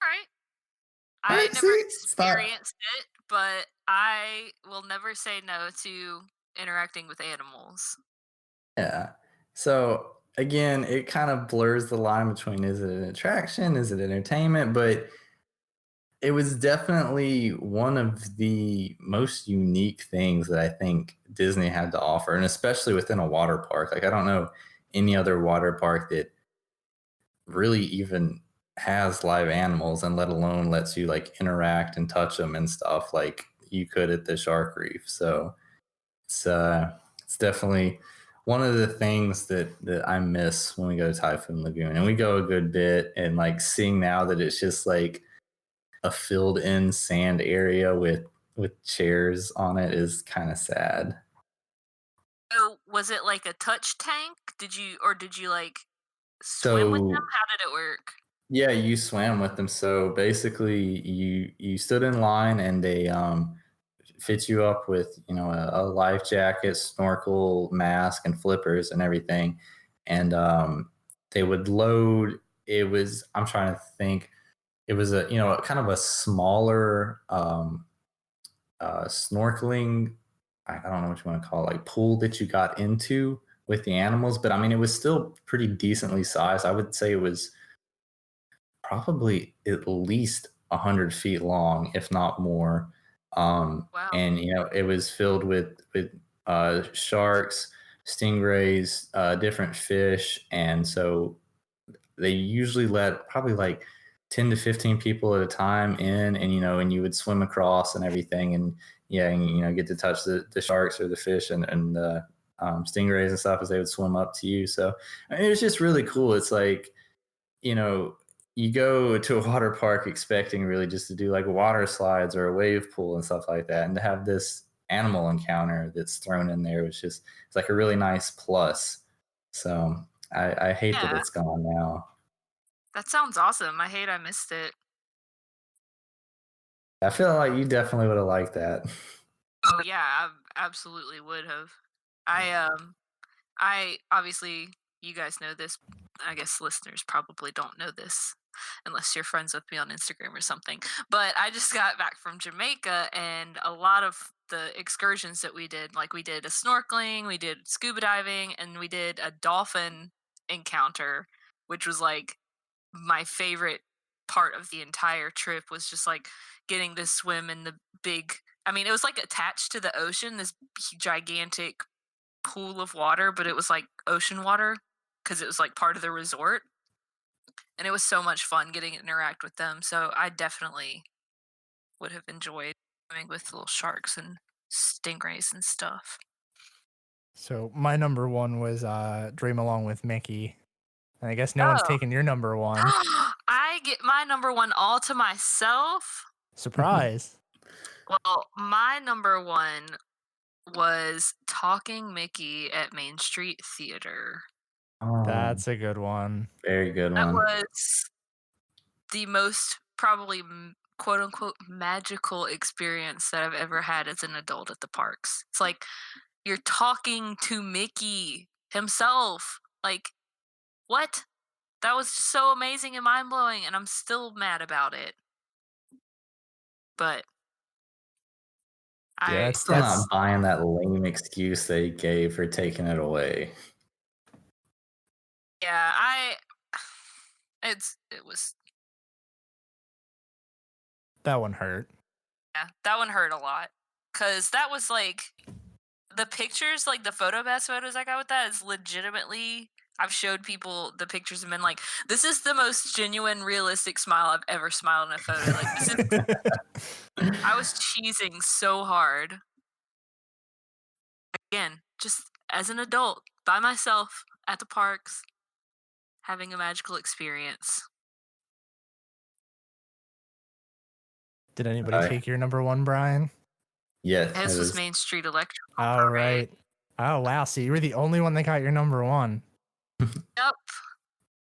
All right. I Right, never see? Stop. experienced it, but I will never say no to interacting with animals. Yeah. So again, it kind of blurs the line between is it an attraction, is it entertainment? But it was definitely one of the most unique things that I think Disney had to offer, and especially within a water park. Like I don't know any other water park that really even has live animals, and let alone lets you like interact and touch them and stuff like you could at the Shark Reef. So it's definitely one of the things that I miss when we go to Typhoon Lagoon, and we go a good bit. And like seeing now that it's just like a filled in sand area with chairs on it is kind of sad. So, was it like a touch tank? Did you like swim with them? So How did it work? yeah, you swam with them. So basically, you stood in line, and they fit you up with a life jacket, snorkel, mask, and flippers and everything. And they would load. It was I'm trying to think. It was a kind of a smaller snorkeling. I don't know what you want to call it, like pool that you got into with the animals. But I mean, it was still pretty decently sized. I would say it was probably at least 100 feet long, if not more. Wow. And it was filled with sharks, stingrays, different fish, and so they usually let probably like 10 to 15 people at a time in, and and you would swim across and everything, and yeah, and get to touch the sharks or the fish and the stingrays and stuff as they would swim up to you. So I mean, it was just really cool. It's like you know, you go to a water park expecting really just to do like water slides or a wave pool and stuff like that, and to have this animal encounter that's thrown in there, which is it's like a really nice plus. So I hate that Yeah, it's gone now. that sounds awesome. I hate I missed it. I feel like you definitely would have liked that. Oh yeah, I absolutely would have. I obviously you guys know this. I guess listeners probably don't know this unless you're friends with me on Instagram or something. But I just got back from Jamaica and a lot of the excursions that we did, like we did a snorkeling, we did scuba diving, and we did a dolphin encounter, which was like my favorite part of the entire trip was just like getting to swim in the big I mean, it was like attached to the ocean, this gigantic pool of water, but it was like ocean water because it was like part of the resort. And it was so much fun getting to interact with them. So I definitely would have enjoyed swimming with little sharks and stingrays and stuff. So my number one was Dream Along with Mickey. And I guess no one's Oh, taken your number one. I get my number one all to myself. Surprise. Well, my number one was Talking Mickey at Main Street Theater. Oh, That's a good one. very good That one. was the most probably quote unquote magical experience that I've ever had as an adult at the parks. It's like you're talking to Mickey himself. Like What? That was so amazing and mind blowing, and I'm still mad about it. But Yeah, I Still not buying that lame excuse they gave for taking it away. yeah, it was that one hurt. yeah, that one hurt a lot. 'Cause that was like the pictures, like the best photos I got with that is legitimately I've showed people the pictures and been like, this is the most genuine, realistic smile I've ever smiled in a photo. Like this is I was cheesing so hard. Again, just as an adult, by myself at the parks, having a magical experience. Did anybody Alright. take your number one, Brian? Yes, This it was was. Main Street Electrical All Parade. right. Oh wow. So you were the only one that got your number one. Yep.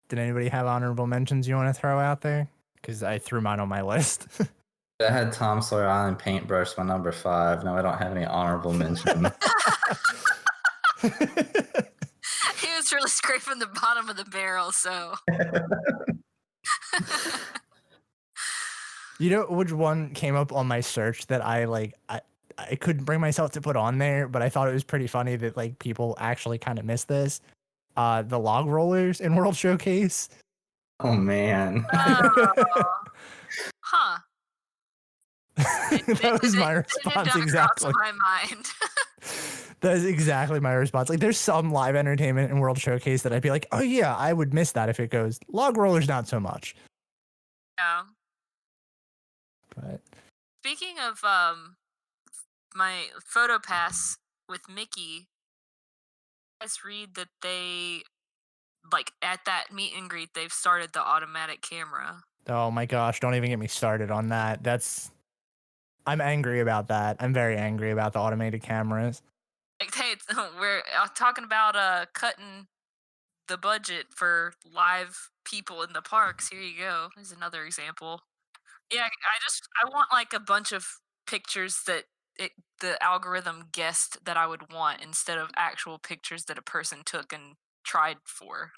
Did anybody have honorable mentions you want to throw out there? Because I threw mine on my list. I had Tom Sawyer Island Paintbrush, my number 5. No, I don't have any honorable mention. He was really scraping the bottom of the barrel, so You know which one came up on my search that I couldn't bring myself to put on there, but I thought it was pretty funny that like people actually kind of miss this. The log rollers in World Showcase. Oh man. huh. That was my response exactly. My mind. That is exactly my response. Like, there's some live entertainment in World Showcase that I'd be like, oh yeah, I would miss that if it goes. Log rollers, not so much. Yeah. But Speaking of my photo pass with Mickey, let's read that they like at that meet and greet they've started the automatic camera. oh my gosh, don't even get me started on that. I'm angry about that. I'm very angry about the automated cameras. Like, hey, we're talking about cutting the budget for live people in the parks. Here you go. There's another example. Yeah, I want like a bunch of pictures that the algorithm guessed that I would want instead of actual pictures that a person took and tried for.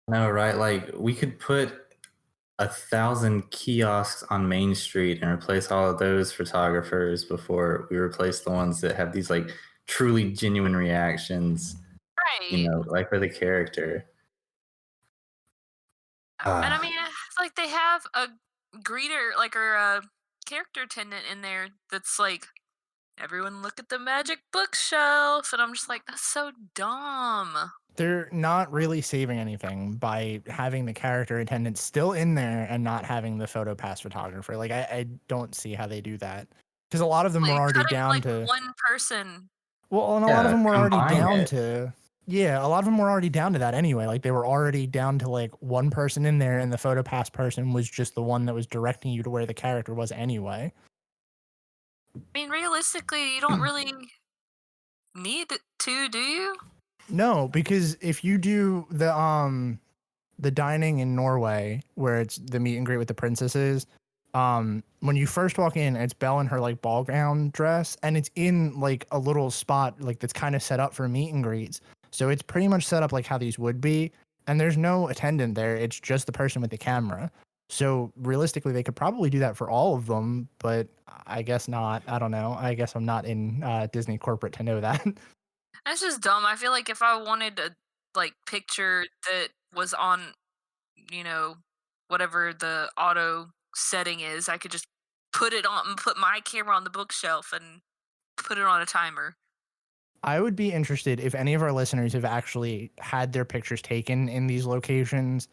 No, right? Like we could put 1,000 kiosks on Main Street and replace all of those photographers before we replace the ones that have these like truly genuine reactions. Right. You know, like for the character. And I mean, it's like they have a greeter, like, or a character attendant in there that's like, everyone look at the magic bookshelf. And I'm just like, that's so dumb. They're not really saving anything by having the character attendant still in there and not having the photo pass photographer. Like, I don't see how they do that. Because a lot of them were already down like to one person. Well, and a lot of them were already down it. to yeah, a lot of them were already down to that anyway. Like they were already down to like one person in there, and the photo pass person was just the one that was directing you to where the character was anyway. I mean, realistically, you don't really need to, do you? No, because if you do the dining in Norway where it's the meet and greet with the princesses, when you first walk in, it's Belle in her like ball gown dress, and it's in like a little spot like that's kind of set up for meet and greets. So it's pretty much set up like how these would be, and there's no attendant there. It's just the person with the camera. So realistically, they could probably do that for all of them, but I guess not. I don't know. I guess I'm not in Disney corporate to know that. That's just dumb. I feel like if I wanted a like picture that was on, whatever the auto setting is, I could just put it on and put my camera on the bookshelf and put it on a timer. I would be interested if any of our listeners have actually had their pictures taken in these locations.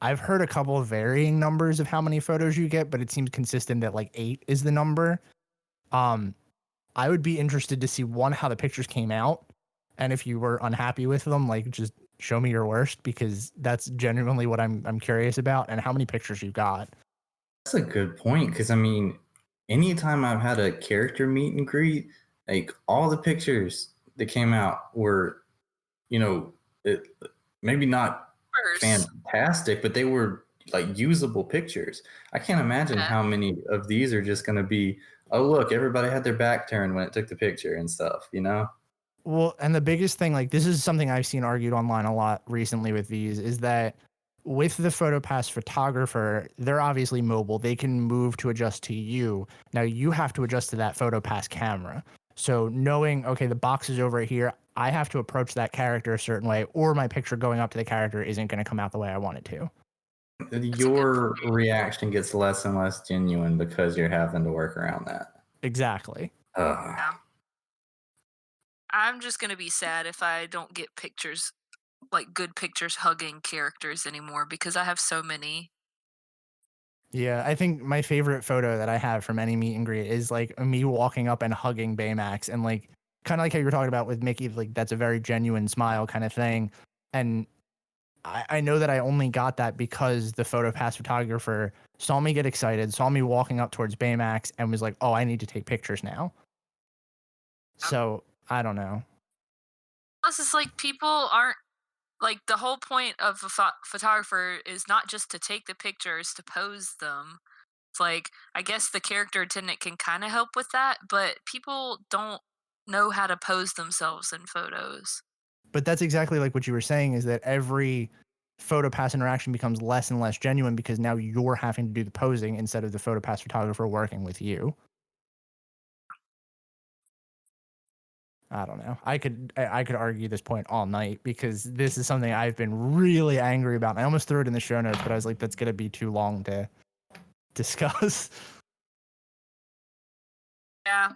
I've heard a couple of varying numbers of how many photos you get, but it seems consistent that like 8 is the number. I would be interested to see how the pictures came out, and if you were unhappy with them, like just show me your worst, because that's genuinely what I'm curious about, and how many pictures you've got. That's a good point, because I mean, anytime I've had a character meet and greet, like all the pictures that came out were, maybe not fantastic, but they were like usable pictures. I can't imagine how many of these are just going to be, oh look, everybody had their back turned when it took the picture and stuff, Well, and the biggest thing, like this is something I've seen argued online a lot recently with these, is that with the PhotoPass photographer, they're obviously mobile. They can move to adjust to you. Now you have to adjust to that PhotoPass camera. So knowing, okay, the box is over here, I have to approach that character a certain way, or my picture going up to the character isn't going to come out the way I want it to. Your reaction gets less and less genuine because you're having to work around that. Exactly. Yeah. I'm just gonna be sad if I don't get pictures, like good pictures hugging characters anymore, because I have so many. Yeah, I think my favorite photo that I have from any meet and greet is like me walking up and hugging Baymax, and like kind of like how you were talking about with Mickey, like that's a very genuine smile kind of thing. And I know that I only got that because the PhotoPass photographer saw me get excited, saw me walking up towards Baymax, and was like, "Oh, I need to take pictures now." So I don't know. Plus, it's like people aren't like the whole point of a photographer is not just to take the pictures, to pose them. It's like I guess the character attendant can kind of help with that, but people don't know how to pose themselves in photos. But that's exactly like what you were saying, is that every PhotoPass interaction becomes less and less genuine because now you're having to do the posing instead of the PhotoPass photographer working with you. I don't know. I could argue this point all night because this is something I've been really angry about. I almost threw it in the show notes, but I was like, that's going to be too long to discuss. Yeah.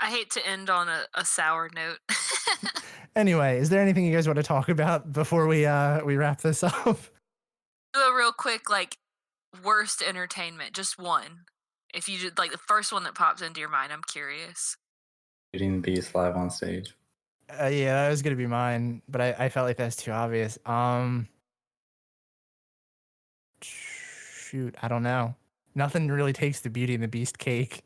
I hate to end on a sour note. Anyway, is there anything you guys want to talk about before we wrap this up? Do a real quick, like, worst entertainment, just one. If you did, like, the first one that pops into your mind, I'm curious. Beauty and the Beast live on stage. Yeah, that was gonna be mine, but I felt like that's too obvious. Shoot, I don't know. Nothing really takes the Beauty and the Beast cake.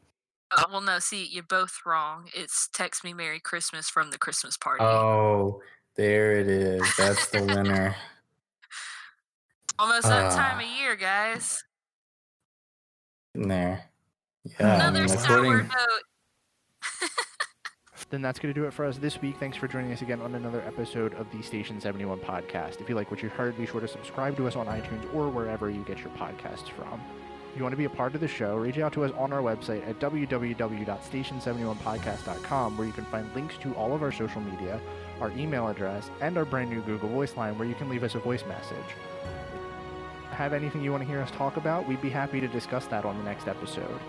Well, no, see, you're both wrong. It's Text Me Merry Christmas from the Christmas Party. Oh, there it is. That's the winner. Almost that time of year, guys. In there. Yeah, Another sour note. Then that's going to do it for us this week. Thanks for joining us again on another episode of the Station 71 podcast. If you like what you heard, be sure to subscribe to us on iTunes or wherever you get your podcasts from. If you want to be a part of the show, reach out to us on our website at www.station71podcast.com, where you can find links to all of our social media, our email address, and our brand new Google Voice line where you can leave us a voice message. Have anything you want to hear us talk about, we'd be happy to discuss that on the next episode.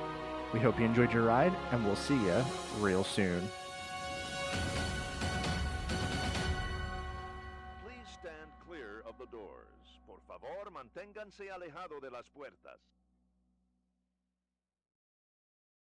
We hope you enjoyed your ride, and we'll see you real soon. Please stand clear of the doors. Por favor, manténganse alejado de las puertas.